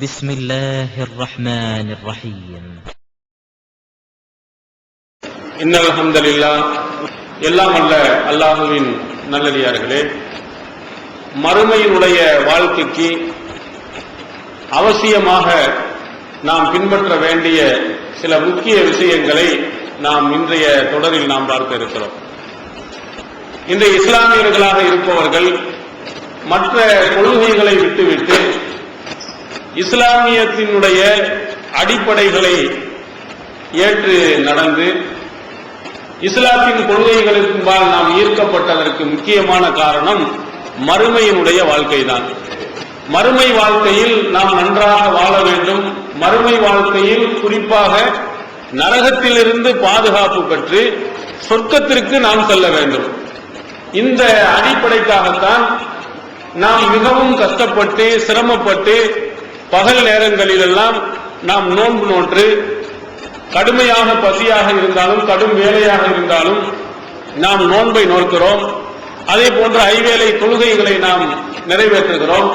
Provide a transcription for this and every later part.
بسم الله الرحمن الرحيم. إن الحمد لله. எல்லாம் அல்ல அல்லாஹுவின் நல்லடியார்களே, மறுமையினுடைய வாழ்க்கைக்கு அவசியமாக நாம் பின்பற்ற வேண்டிய சில முக்கிய விஷயங்களை நாம் இன்றைய தொடரில் நாம் பார்க்க இருக்கிறோம். இன்றைய இஸ்லாமியர்களாக இருப்பவர்கள் மற்ற கொள்கைகளை விட்டுவிட்டு இஸ்லாமியத்தினுடைய அடிப்படைகளை ஏற்று நடந்து இஸ்லாத்தின் கொள்கைகளுக்கும்பால் நாம் ஈர்க்கப்பட்டதற்கு முக்கியமான காரணம் மறுமையினுடைய வாழ்க்கைதான். மறுமை வாழ்க்கையில் நாம் நன்றாக வாழ வேண்டும். மறுமை வாழ்க்கையில் குறிப்பாக நரகத்திலிருந்து பாதுகாப்பு பெற்று சொர்க்கத்திற்கு நாம் செல்ல வேண்டும். இந்த அடிப்படைக்காகத்தான் நாம் மிகவும் கஷ்டப்பட்டு சிரமப்பட்டு பகல் நேரங்களிலெல்லாம் நாம் நோன்பு நோற்று கடுமையாக பசியாக இருந்தாலும் கடும் வேலையாக இருந்தாலும் நாம் நோன்பை நோக்கிறோம். அதே போன்ற ஐவேளை தொழுகைகளை நாம் நிறைவேற்றுகிறோம்.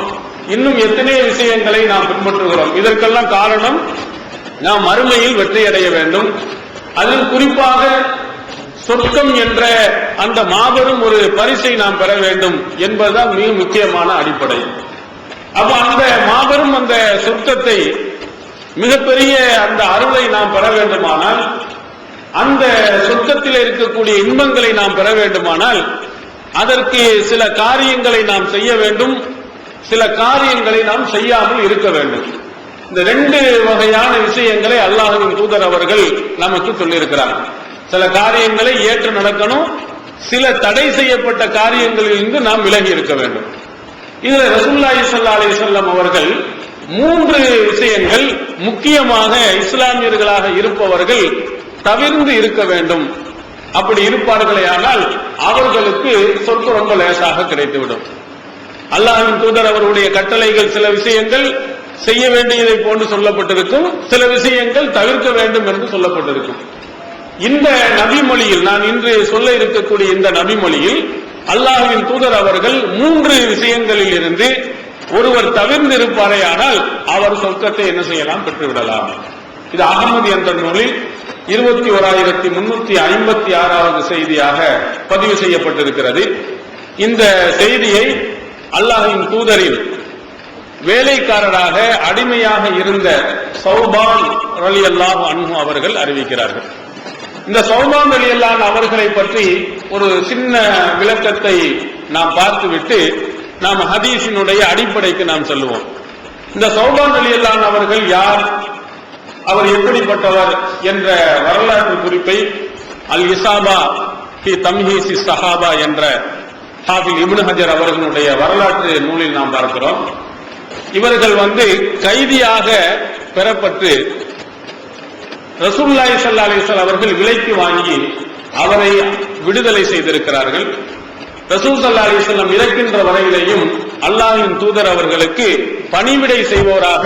இன்னும் எத்தனையோ விஷயங்களை நாம் பின்பற்றுகிறோம். இதற்கெல்லாம் காரணம் நாம் மறுமையில் வெற்றியடைய வேண்டும். அதில் குறிப்பாக சொர்க்கம் என்ற அந்த மாபெரும் ஒரு பரிசை நாம் பெற வேண்டும் என்பதுதான் மிக முக்கியமான அடிப்படை. அப்ப அந்த மாபெரும் அந்த சொர்க்கத்தை, மிகப்பெரிய அந்த அருளை நாம் பெற வேண்டுமானால், அந்த சொர்க்கத்தில் இருக்கக்கூடிய இன்பங்களை நாம் பெற வேண்டுமானால் அதற்கு சில காரியங்களை நாம் செய்ய வேண்டும், சில காரியங்களை நாம் செய்யாமல் இருக்க வேண்டும். இந்த ரெண்டு வகையான விஷயங்களை அல்லாஹ்வின் தூதர் அவர்கள் நமக்கு சொல்லியிருக்கிறார். சில காரியங்களை ஏற்று நடக்கணும், சில தடை செய்யப்பட்ட காரியங்களில் இருந்து நாம் விலகி இருக்க வேண்டும். இதுல ரசூலுல்லாஹி ஸல்லல்லாஹு அலைஹி வஸல்லம் அவர்கள் 3 விஷயங்கள் முக்கியமாக இஸ்லாமியர்களாக இருப்பவர்கள் தவிர்ந்து இருக்க வேண்டும். அப்படி இருப்பார்களேயானால் அவர்களுக்கு சொர்க்கம் ரொம்ப லேசாக கிடைத்துவிடும். அல்லாஹ்வின் தூதர் அவருடைய கட்டளைகள் சில விஷயங்கள் செய்ய வேண்டியதை போன்று சொல்லப்பட்டிருக்கும், சில விஷயங்கள் தவிர்க்க வேண்டும் என்று சொல்லப்பட்டிருக்கும். இந்த நபிமொழியில், நான் இன்று சொல்ல இருக்கக்கூடிய இந்த நபிமொழியில் அல்லாஹ்வின் தூதர் அவர்கள் 3 விஷயங்களில் இருந்து ஒருவர் தவிர்ந்து இருப்பாரேயானால் அவர் சொர்க்கத்தை என்ன செய்யலாம், பெற்றுவிடலாம். இது அகமது என்ற நூலில் 21356வது செய்தியாக பதிவு செய்யப்பட்டிருக்கிறது. இந்த செய்தியை அல்லாஹ்வின் தூதரின் வேலைக்காரராக அடிமையாக இருந்த சௌபான் ரலியல்லாஹு அன்ஹு அவர்கள் அறிவிக்கிறார்கள். இந்த சௌபான் ரலியல்லாஹு அவர்களை பற்றி ஒரு சின்ன விளக்கத்தை நாம் பார்த்துவிட்டு நாம் ஹதீஸினுடைய அடிப்படைக்கு நாம் செல்வோம். இந்த சௌபான் ரலியல்லாஹு அவர்கள் யார், அவர் எப்படிப்பட்டவர் என்ற வரலாற்று குறிப்பை அல் இசாபா ஃபி தம்ஹீஸி ஸஹாபா என்ற ஹாஃபிஸ் இப்னு ஹஜர் அவர்களுடைய வரலாற்று நூலில் நாம் பார்க்கிறோம். இவர்கள் கைதியாக பெறப்பட்டு ரசூலுல்லாஹி ஸல்லல்லாஹு அலைஹி வஸல்லம் அவர்கள் விலைக்கு வாங்கி அவரை விடுதலை செய்திருக்கிறார்கள். ரசூல் ஸல்லல்லாஹு அலைஹி வஸல்லம் இறக்கின்ற வரையிலேயும் அல்லாஹ்வின் தூதர் அவர்களுக்கு பணிவிடை செய்வோராக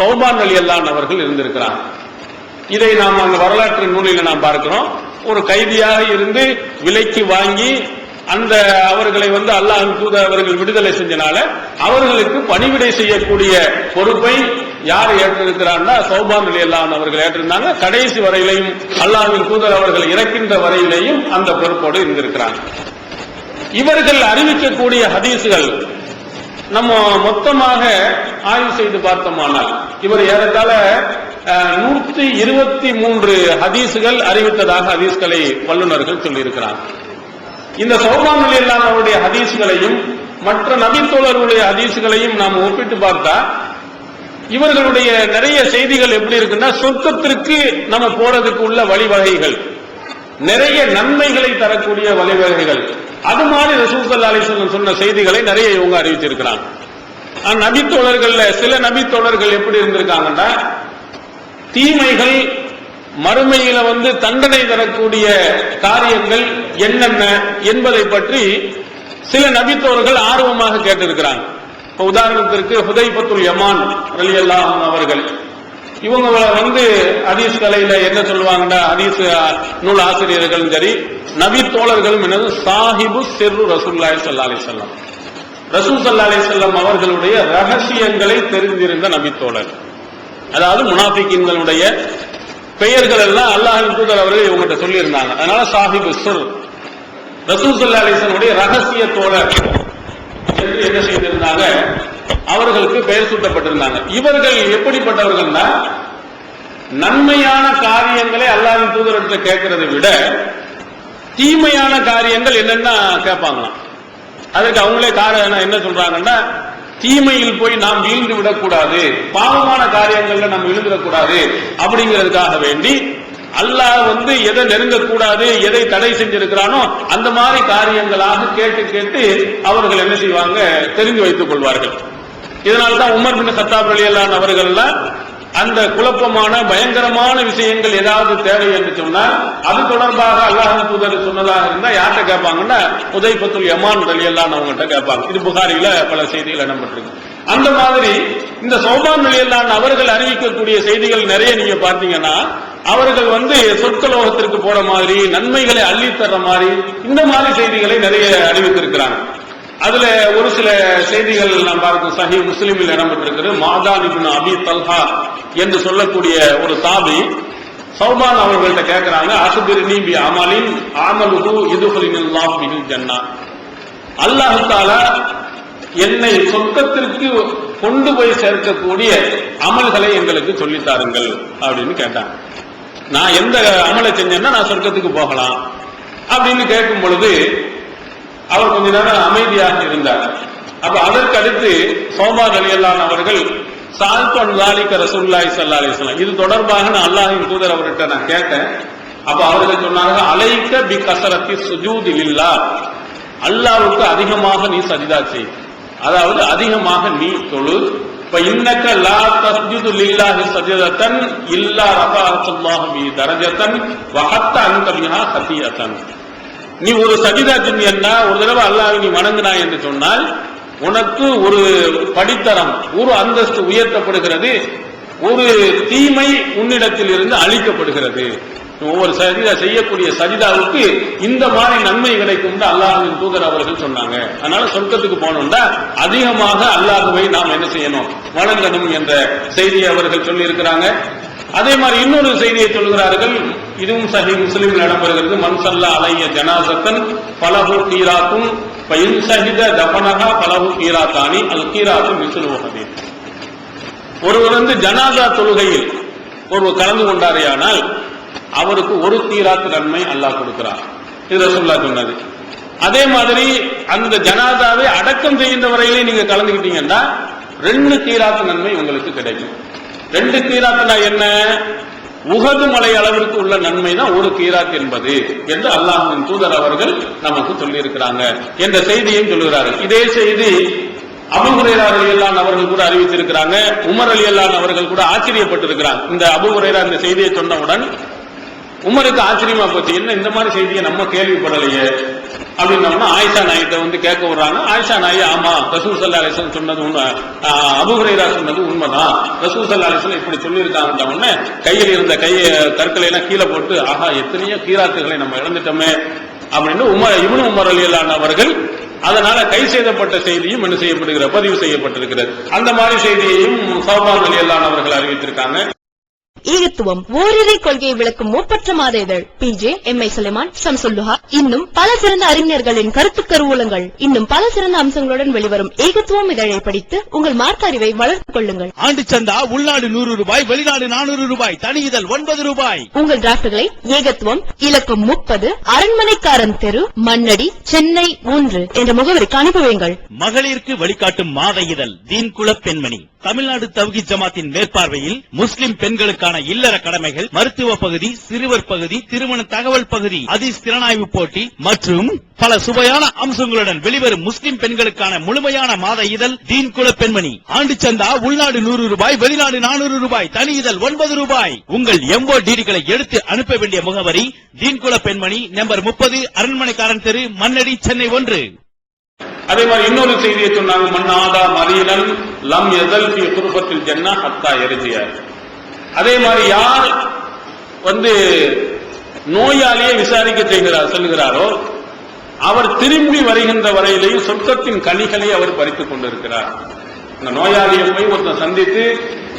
சௌபான் ரலியல்லாஹு அவர்கள் இருந்திருக்கிறார். இதை நாம் அந்த வரலாற்று நூலில் நாம் பார்க்கிறோம். ஒரு கைதியாக இருந்து விலைக்கு வாங்கி அந்த அவர்களை அல்லாஹ்வின் தூதர் அவர்கள் விடுதலை செஞ்சனால அவர்களுக்கு பணிவிடை செய்யக்கூடிய பொறுப்பை யார் ஏற்றிருக்கிறார்னா சௌபான் ரலியல்லாஹு அவர்கள் ஏற்றிருந்தாங்க. கடைசி வரையிலையும் அல்லாஹ்வின் தூதர் அவர்கள் இறக்கின்ற வரையிலேயும் அந்த பொறுப்போடு இருந்திருக்கிறாங்க. இவர்கள் அறிவிக்கக்கூடிய ஹதீசுகள் நம்ம மொத்தமாக ஆய்வு செய்து பார்த்தோமானால் இவர் ஏறத்தாழ 123 ஹதீசுகள் அறிவித்ததாக ஹதீஸ்களை வல்லுநர்கள் சொல்லியிருக்கிறார். இந்த சௌபான் ரலியல்லாஹு அவருடைய ஹதீஸ்களையும் மற்ற நபித்தோழர்களுடைய ஹதீஸ்களையும் நாம் ஒப்பிட்டு பார்த்தா இவர்களுடைய நிறைய செய்திகள் எப்படி இருக்குன்னா, சொர்க்கத்திற்கு நம்ம போறதுக்கு உள்ள வழிவகைகள், நிறைய நன்மைகளை தரக்கூடிய வழிவகைகள், அது மாதிரி ரசூல் ஸல்லல்லாஹு அலைஹி வஸல்லம் சொன்ன செய்திகளை நிறைய இவங்க அறிவிச்சிருக்கிறாங்க. நபித்தோழர்கள்ல சில நபித்தோழர்கள் எப்படி இருந்திருக்காங்கன்னா, தீமைகள் மறுமையில தண்டனை தரக்கூடிய காரியங்கள் என்னென்ன என்பதை பற்றி சில நபித்தோழர்கள் ஆர்வமாக கேட்டிருக்கிறாங்க. உதாரணத்திற்கு ஹுதைபத்துல் யமான் ரலியல்லாஹு அவர்கள், இவங்க ஹதீஸ் கலையில என்ன சொல்லுவாங்கன்னா, ஹதீஸ் நூல் ஆசிரியர்களும் சரி நபி தோழர்களும் என்னது சாஹிபு சிர்ரு ரசூலுல்லாஹி ஸல்லல்லாஹு அலைஹி வஸல்லம், ரசூல் ஸல்லல்லாஹு அலைஹி வஸல்லம் அவர்களுடைய ரகசியங்களை தெரிந்திருந்த நபித்தோழர். அதாவது முனாஃபிகீன்களுடைய பெயர்கள் எல்லாம் அல்லாஹ்வின் தூதர் அவர்கள் இவங்ககிட்ட சொல்லி இருந்தாங்க. அதனால சாஹிபு சிர், ரசூல் ஸல்லல்லாஹு அலைஹி வஸல்லம் ரகசிய தோழர் என்று என்ன செய்திருந்தாங்க, அவர்களுக்கு பெயர் சூட்டப்பட்டிருந்தாங்க. இவர்கள் எப்படிப்பட்டவர்கள்னா, நன்மையான காரியங்களை அல்லாஹ்வின் தூதர்கிட்ட கேட்கறதை விட தீமையான காரியங்கள் என்னன்னா கேட்பாங்களாம். அதுக்கு அவங்களே காரணம் என்ன சொல்றாங்கன்னா, தீமையில் போய் நாம் வீழ்ந்து விடக்கூடாது, பாவமான காரியங்கள்ல நாம் விழுந்துடக்கூடாது அப்படிங்கிறதுக்காக வேண்டி அல்லாஹ் எதை நெருங்கக்கூடாது, எதை தடை செஞ்சிருக்கிறானோ அந்த மாதிரி காரியங்களாக கேட்டு கேட்டு அவர்கள் என்ன செய்வாங்க, தெரிந்து வைத்துக் கொள்வார்கள். இதனால்தான் உமர் பின் கத்தாப் ரலியல்லாஹு அவர்கள் அந்த குழப்பமான பயங்கரமான விஷயங்கள் ஏதாவது தேவை என்று சொன்னால் அது தொடர்பாக அல்லாஹ்வின் தூதர் சொன்னதாக இருந்தா யார்கிட்ட கேட்பாங்கன்னா, உதைபத்துல் யமான் ரலியல்லாஹு அவங்ககிட்ட கேட்பாங்க. இது புகாரில பல செய்திகள் இடம்பெற்றிருக்கு. அந்த மாதிரி இந்த சௌபான் ரலியல்லாஹு அவர்கள் அறிவிக்கக்கூடிய செய்திகள் நிறைய நீங்க பார்த்தீங்கன்னா, அவர்கள் சொர்க்கலோகத்திற்கு போற மாதிரி, நன்மைகளை அள்ளித்தர்ற மாதிரி, இந்த மாதிரி செய்திகளை நிறைய அறிவித்திருக்கிறாங்க. அதுல ஒரு சில செய்திகள் நாம் பார்க்கும். சஹீஹ் முஸ்லிமில் இடம்பெற்றிருக்கிறது. மாதான் இப்னு அபி தல்ஹா என்று சொல்லக்கூடிய ஒரு சாபி சௌபான் அவர்கள்ட்ட கேட்கிறாங்க, அஸ்பிர்னி பி அமலின் அமலுஹு யுத்கிலுல்லாஹு பிஹில் ஜன்னah, அல்லாஹ் தஆலா என்னை சொர்க்கத்திற்கு கொண்டு போய் சேர்க்கக்கூடிய அமல்களை எங்களுக்கு சொல்லித் தாருங்கள் அப்படின்னு கேட்டாங்க. நான் எந்த அமலை செஞ்சேன்னா நான் சொர்க்கத்துக்கு போகலாம் அப்படின்னு கேட்கும் பொழுது அவர் கொஞ்ச நேரம் அமைதியாக இருந்தார். அப்ப அதற்கு அடுத்து சௌபான் ரலியல்லாஹு அவர்கள் சால்து அன் ஸாலிக ரசூலுல்லாஹி ஸல்லல்லாஹு அலைஹி வஸல்லம், இது தொடர்பாக நான் அல்லாஹ்வின் தூதர் அவர்கிட்ட நான் கேட்டேன். அப்ப அவர்கள் சொன்னாங்க, அலைக பி கஸரத்தி சுஜூதி லில்லாஹ், அல்லாஹ்வுக்கு அதிகமாக நீ சஜிதா செய், அதாவது அதிகமாக நீ தொழு. இப்ப இன்னக லா தஸ்ஜுது லில்லாஹி சஜதத்தன் இல்லா ரஃபஅல்லாஹு பி தரஜத்தன் வ ஹத்தா அன்க பிஹா கதியத்தன், நீ ஒரு சஜிதா செஞ்சேன்னா, ஒரு தடவை அல்லாஹ்வை நீ வணங்கினாய் என்று சொன்னால் உனக்கு ஒரு படித்தரம், ஒரு அந்தஸ்து உயர்த்தப்படுகிறது, ஒரு தீமை உன்னிடத்தில் இருந்து அழிக்கப்படுகிறது. ஒவ்வொரு சஜிதா செய்யக்கூடிய சஜிதாவுக்கு இந்த மாதிரி நன்மை கிடைக்கும் அல்லாஹ்வின் தூதர் அவர்கள் சொன்னாங்க. அதனால சொர்க்கத்துக்கு போனோம்னா அதிகமாக அல்லாஹ்வை நாம் என்ன செய்யணும், வணங்கணும் என்ற செய்தியை அவர்கள் சொல்லி இருக்கிறாங்க. அதே மாதிரி இன்னொரு செய்தியை சொல்கிறார்கள், இதுவும் சஹீஹ் முஸ்லிமில் இடம்பெறுகிறது. மன் ஸல்லா அலைய ஜனாஸத்தன் ஃபலஹு கீராத்துன் ஃபஇன் ஷஹித தஃபனஹா ஃபலஹு கீராத்தானி அல் கீராத்து மிஸ்லு ஹதீஸ், ஒருவர் ஜனாஸா தொழுகையில் ஒருவர் கலந்து கொண்டாரேயானால் அவருக்கு ஒரு கீராத் நன்மை அல்லாஹ் கொடுக்கிறார். இது ரசூலுல்லாஹ் சொன்னது. அதே மாதிரி அந்த ஜனாஸாவை அடக்கம் செய்கின்ற வரையிலே நீங்க கலந்துக்கிட்டீங்கன்னா 2 கீராத் நன்மை உங்களுக்கு கிடைக்கும். 2 கீராத்னா என்ன, உஹது மலை அளவிற்கு உள்ள நன்மை தான் ஒரு கீராத் என்பது என்று அல்லாஹ்வின் தூதர் அவர்கள் நமக்கு சொல்லி இருக்கிறாங்க என்ற செய்தியையும் சொல்கிறார்கள். இதே செய்தி அபூ ஹுரைரா ரலியல்லாஹு அவர்கள் கூட அறிவித்திருக்கிறாங்க. உமர் ரலியல்லாஹு அவர்கள் கூட ஆச்சரியப்பட்டிருக்கிறாங்க. இந்த அபூ ஹுரைரா இந்த செய்தியை சொன்னவுடன் உமருக்கு ஆச்சரியமா போச்சு, என்ன இந்த மாதிரி செய்தியை நம்ம கேள்விப்படலையே அப்படின்னா ஆயிஷா நாயிட்ட கேட்க விடுறாங்க. ஆயிஷா நாயி, ஆமா ரசூல் ஸல்லல்லாஹு அலைஹி வஸல்லம் சொன்னது உண்மை, அபூ ஹுரைரா சொன்னது உண்மைதான், ரசூல் ஸல்லல்லாஹு அலைஹி வஸல்லம் இப்படி சொல்லியிருக்காங்க. உடனே கையில் இருந்த கற்களை எல்லாம் கீழே போட்டு, ஆஹா எத்தனையோ கீராத்துகளை நம்ம இழந்துட்டோமே அப்படின்னு இப்னு உமர் ரலியல்லாஹு அவர்கள், அதனால கை செய்யப்பட்ட செய்தியும் என்ன செய்யப்படுகிறது, பதிவு செய்யப்பட்டிருக்கிறது. அந்த மாதிரி செய்தியையும் சௌபான் ரலியல்லாஹு அவர்கள் அறிவித்திருக்காங்க. ஈகத்துவம் ஓரிரை கொள்கையை விளக்கும் மூப்பற்ற மாத இதழ் PJ MI சுலைமான் ஷம்சுல்லுஹா இன்னும் பல சிறந்த அறிஞர்களின் கருத்து கருவூலங்கள் இன்னும் பல சிறந்த அம்சங்களுடன் வெளிவரும் ஏகத்துவம் இதழை படித்து உங்கள் மார்க்க அறிவை வளர்த்துக் கொள்ளுங்கள். ஆண்டு சந்தா உள்நாடு 100 ரூபாய், வெளிநாடு 400 ரூபாய், தனி இதழ் 9 ரூபாய். உங்கள் டிராப்டுகளை ஏகத்துவம் இலக்கம் 30 அரண்மனைக்காரன் தெரு, மண்ணடி, சென்னை 3 என்ற முகவரிக்கு அனுப்பி வையுங்கள். மகளிருக்கு வழிகாட்டும் மாத இதழ் தீன்குல பெண்மணி, தமிழ்நாடு தவ்ஹீத் ஜமாத்தின் மேற்பார்வையில் முஸ்லிம் பெண்களுக்கான இல்லற கடமைகள், மருத்துவ பகுதி, சிறுவர் பகுதி, திருமண தகவல் பகுதி, ஹதீஸ் திறனாய்வு போட்டி மற்றும் பல சுவையான அம்சங்களுடன் வெளிவரும் முஸ்லிம் பெண்களுக்கான முழுமையான மாத இதழ் தீன்குல பெண்மணி. ஆண்டு சந்தா உள்நாடு 100 ரூபாய், வெளிநாடு 400 ரூபாய், தனி இதழ் 9 ரூபாய். உங்கள் MODD-களை எடுத்து அனுப்ப வேண்டிய முகவரி தீன்குல பெண்மணி, நம்பர் 30, அரண்மனைக்காரன் தெரு, மண்ணடி, சென்னை 1. அதே மாதிரி இன்னொரு செய்தியை சொன்னாங்க, மன்னாதா மரீலன் லம் யஸல் ஃபீ குர்பத்தில் ஜன்னah ஹத்தா யர்ஜிய. அதே மாதிரி யார் நோயாளியை விசாரிக்க சொல்லுகிறாரோ அவர் திரும்பி வருகின்ற வரையிலேயும் சொர்க்கத்தின் கனிகளை அவர் பறித்துக் கொண்டிருக்கிறார். இந்த நோயாளியை போய் ஒருத்தர் சந்தித்து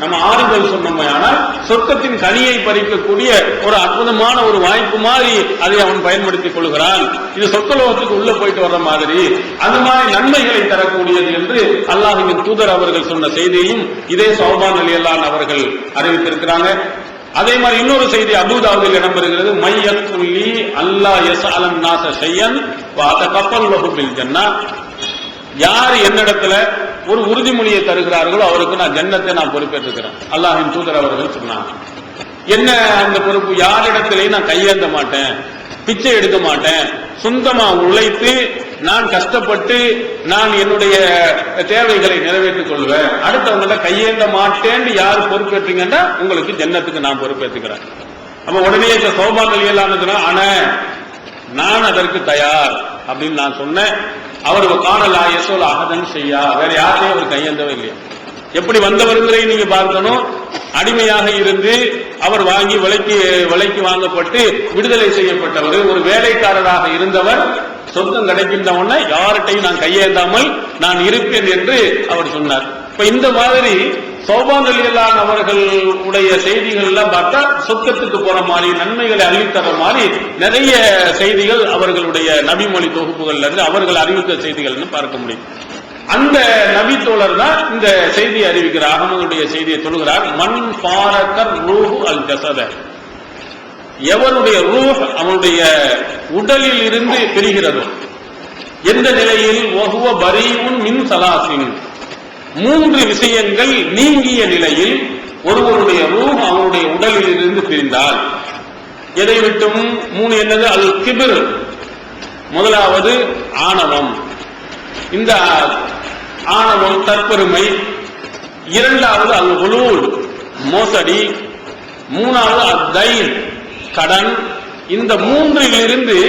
நம்ம ஆறுதல் சொன்னோமே, ஆனால் சொர்க்கத்தின் கனியை பறிக்கக்கூடிய ஒரு அற்புதமான ஒரு வாய்ப்பு மாதிரி அதை அவன் பயன்படுத்திக் கொள்கிறான். இது சொர்க்கலோகத்துக்கு உள்ள போயிட்டு வர்ற மாதிரி, அந்த மாதிரி நன்மைகளை தரக்கூடியது என்று அல்லாஹ்வின் தூதர் அவர்கள் சொன்ன செய்தியையும் இதே சௌபான் ரலியல்லாஹு அவர்கள் அறிவித்திருக்கிறாங்க. அதே மாதிரி இன்னொரு செய்தி அபூதாவுதில் இடம்பெறுகிறது. மையத்துல்லி அல்லா யஸ்அலன் நாஸ ஷையன் வ அதகஃபல்லஹு பில் ஜன்னah. யார் என்னிடத்துல ஒரு உறுதிமொழியை தருகிறார்களோ அவருக்கு நான் ஜன்னத்தை நான் பொறுப்பேற்றுக்கிறேன். அல்லாஹ்வின் தூதர் அவர்கள் சொன்னாங்க. என்ன அந்த பொறுப்பு? யாரிடத்திலேயும் நான் கையேந்த மாட்டேன், பிச்சை எடுக்க மாட்டேன், சொந்தமா உழைத்து நான் கஷ்டப்பட்டு நான் என்னுடைய தேவைகளை நிறைவேற்றிக் கொள்வேன், அடுத்தவங்கள கையேந்த மாட்டேன்னு யார் பொறுப்பேற்றீங்கன்னா உங்களுக்கு ஜன்னத்துக்கு நான் பொறுப்பேற்றுக்கிறேன். அப்ப உடனே சௌபான் ரலியல்லாஹு ஆனா நான் அதற்கு தயார் அப்படின்னு நான் சொன்னேன். அவர் காணலா யசோல் அகதன் செய்யா, வேற யாரையும் அவர் கையேந்தவே இல்லையா. எப்படி வந்தவர்களை நீங்க பார்க்கணும். அடிமையாக இருந்து அவர் வாங்கி விலைக்கு வாங்கப்பட்டு விடுதலை செய்யப்பட்டவர், ஒரு வேலைக்காரராக இருந்தவர். சொந்தம் கிடைக்கின்றவன யார்கிட்டையும் நான் கையேந்தாமல் நான் இருப்பேன் என்று அவர் சொன்னார். இப்ப இந்த மாதிரி சௌபான் ரலியல்லாஹு அவர்களுடைய செய்திகள் எல்லாம் பார்த்தா சொர்க்கத்துக்கு போற மாதிரி, நன்மைகளை அள்ளித்தர மாதிரி நிறைய செய்திகள் அவர்களுடைய நபிமொழி தொகுப்புகள்ல இருந்து அவர்கள் அறிவித்த செய்திகள்னு பார்க்க முடியும். அந்த நபி தோழர் தான் இந்த செய்தியை அறிவிக்கிறார். அகமதுடைய செய்தியை சொல்கிறார். மன் ஃபாரகர் ரூஹு அல் ஜஸத, எவருடைய ரூஹ் அவனுடைய உடலில் இருந்து பிரிகிறதோ, எந்த நிலையில் வஹுவ பரீஉன் மின் ஸலாஸின், 3 விஷயங்கள் நீங்கிய நிலையில் ஒருவருடைய ரூஹ் அவனுடைய உடலில் இருந்து பிரிந்தால், எதை விட்டும் 3 என்னது? அல் கிப்ர், முதலாவது ஆணவம், இந்த ஆணவம் தற்பெருமை, இரண்டாவது அல் குலூல் மோசடி, மூணாவது அத்தைன் கடன். இந்த 3லிருந்து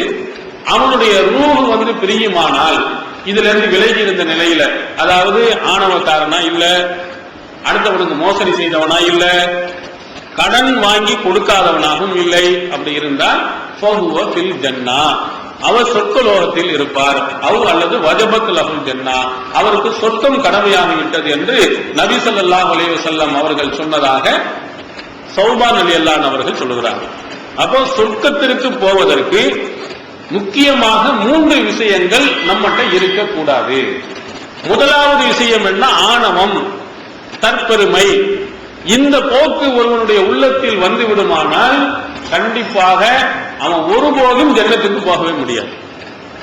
அவனுடைய ரூஹ் பிரியுமானால், இதுல இருந்து விலகி இருந்த நிலையில, அதாவது ஆணவக்காரனா இல்ல, அடுத்தவனுக்கு மோசடி செய்தவனா இல்ல, கடன் வாங்கி கொடுக்காதவனாகவும் இல்லை, அப்படி இருந்தால் ஃபஹுவ ஃபில் ஜன்னah, அவர் சொர்க்கலோகத்தில் இருப்பார். அவர் அல்லது வஜபத் லஹுல் ஜன்னah, அவருக்கு சொர்க்கம் கடமையாகிவிட்டது என்று நபி ஸல்லல்லாஹு அலைஹி வஸல்லம் அவர்கள் சொன்னதாக சௌபான் ரலியல்லாஹு அவர்கள் சொல்லுகிறார்கள். அப்போ சொர்க்கத்திற்கு போவதற்கு முக்கியமாக 3 விஷயங்கள் நம்மகிட்ட இருக்கக்கூடாது. முதலாவது விஷயம் என்ன? ஆணவம், தற்பெருமை. இந்த போக்கு ஒருவனுடைய உள்ளத்தில் வந்து விடுமானால் கண்டிப்பாக அவன் ஒருபோதும் ஜன்னத்துக்கு போகவே முடியாது.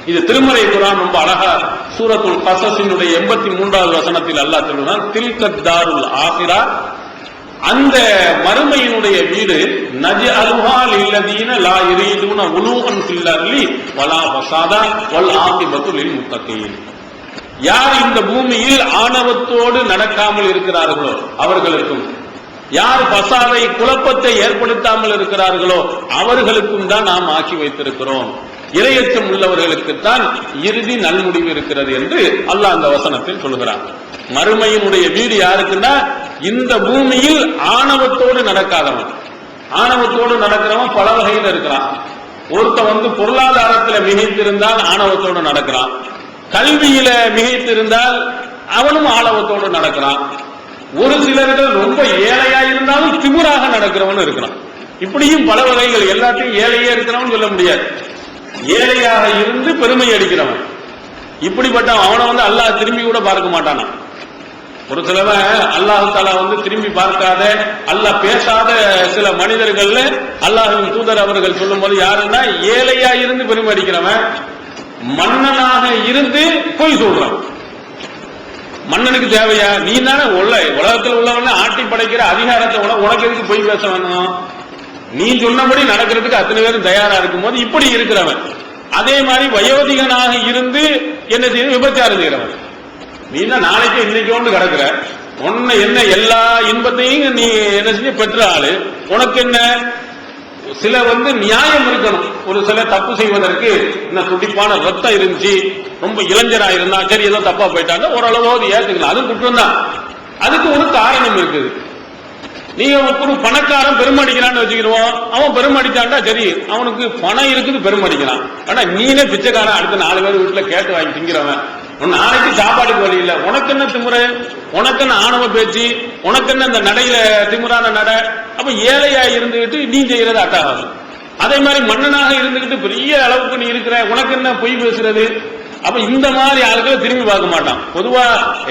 இது திருமறை குர்ஆன் ரொம்ப அழகா சூரத்துல் கஸஸினுடைய 83வது வசனத்தில் அல்லாஹ் சொல்றான், தில்கத் தாருல் ஆகிரா, அந்த மறுமையினுடைய வீடு நஜ்அலுஹா லில்லதீன லா யுரீதுன உலூஹன் ஃபில் அர்லி வலா ஃபஸாதா வல் ஆகிபத்து லில் முத்தகீன். யார் இந்த பூமியில் ஆணவத்தோடு நடக்காமல் இருக்கிறார்களோ அவர்களுக்கும், யார் ஃபஸாதை குழப்பத்தை ஏற்படுத்தாமல் இருக்கிறார்களோ அவர்களுக்கும் தான் நாம் ஆக்கி வைத்திருக்கிறோம். இறையச்சம் உள்ளவர்களுக்குத்தான் இறுதி நல்முடிவு இருக்கிறது என்று அல்லாஹ் அந்த வசனத்தில் சொல்கிறார். மறுமையினுடைய வீடு யாருக்குன்னா, இந்த பூமியில் ஆணவத்தோடு நடக்காதவன். ஆணவத்தோடு நடக்கிறவன் பல வகையில் இருக்கிறான். ஒருத்த பொருளாதாரத்தில் மிகைத்திருந்தால் ஆணவத்தோடு நடக்கிறான், கல்வியில மிகைத்திருந்தால் அவனும் ஆணவத்தோடு நடக்கிறான். ஒரு சிலர்கள் ரொம்ப ஏழையா இருந்தாலும் திமிராக நடக்கிறவன் இருக்கிறான். இப்படியும் பல வகைகள். எல்லாத்தையும் ஏழையே இருக்கிறவன் சொல்ல முடியாது. ஏழையாக இருந்து பெருமை அடிக்கிறவன், இப்படிப்பட்ட அவனை அல்லாஹ் திரும்பி கூட பார்க்க மாட்டானா. ஒரு சிலவன் அல்லாஹ் தஆலா திரும்பி பார்க்காத, அல்லாஹ் பேசாத சில மனிதர்கள் அல்லாஹ்வின் தூதர் அவர்கள் சொல்லும் போது, யாருன்னா ஏழையா இருந்து பெருமை அடிக்கிறவன், மன்னனாக இருந்து பொய் சொல்றான். மன்னனுக்கு தேவையா? நீ தானே உலகத்தில் உள்ளவன ஆட்டி படைக்கிற அதிகாரத்தை உனக்கு எதுக்கு பொய் பேச வேணும்? நீ சொன்னபடி நடக்கிறதுக்கு அத்தனை பேரும் தயாரா இருக்கும் போது இப்படி இருக்கிறவன். அதே மாதிரி வயோதிகனாக இருந்து என்ன செய்ய? விபச்சாரம் செய்கிறவன். நீ தான் நாளைக்கு இன்னைக்கு கிடக்குற, உன்னை என்ன எல்லா இன்பத்தையும் நீ என்ன செஞ்சு பெற்ற ஆளு, உனக்கு என்ன? சில நியாயம் இருக்கணும். ஒரு சில தப்பு செய்வதற்கு என்ன துடிப்பான ரத்தம் இருந்துச்சு, ரொம்ப இளைஞரா இருந்தா, சரி ஏதோ தப்பா போயிட்டாங்க, ஓரளவாவது ஏத்துக்கலாம், அது குற்றம் தான். அதுக்கு ஒரு காரணம் இருக்குது. நீங்க ஒரு பணக்காரன் பெருமடிக்கிறான்னு வச்சுக்கிடுவோம், அவன் பெருமடிச்சான்டா சரி, அவனுக்கு பணம் இருக்குது பெருமடிக்கிறான். ஆனா நீனே பிச்சைக்காரன், அடுத்த 4 பேர் வீட்டுல கேட்டு வாங்கி திங்கிறவன், நாளைக்கு சாப்பாடுக்கு வழி இல்ல, உனக்கு என்ன திமுறை, உனக்கு என்ன ஆணவ பேச்சு, உனக்கு என்ன இந்த நடையில திமுறான நடை. அப்ப ஏழையா இருந்துகிட்டு நீ செய்யறது அட்டகாசம். அதே மாதிரி மன்னனாக இருந்துகிட்டு பெரிய அளவுக்கு நீ இருக்கிற, உனக்கு என்ன பொய் பேசுறது. அப்ப இந்த மாதிரி ஆளுகளை திரும்பி பார்க்க மாட்டான். பொதுவா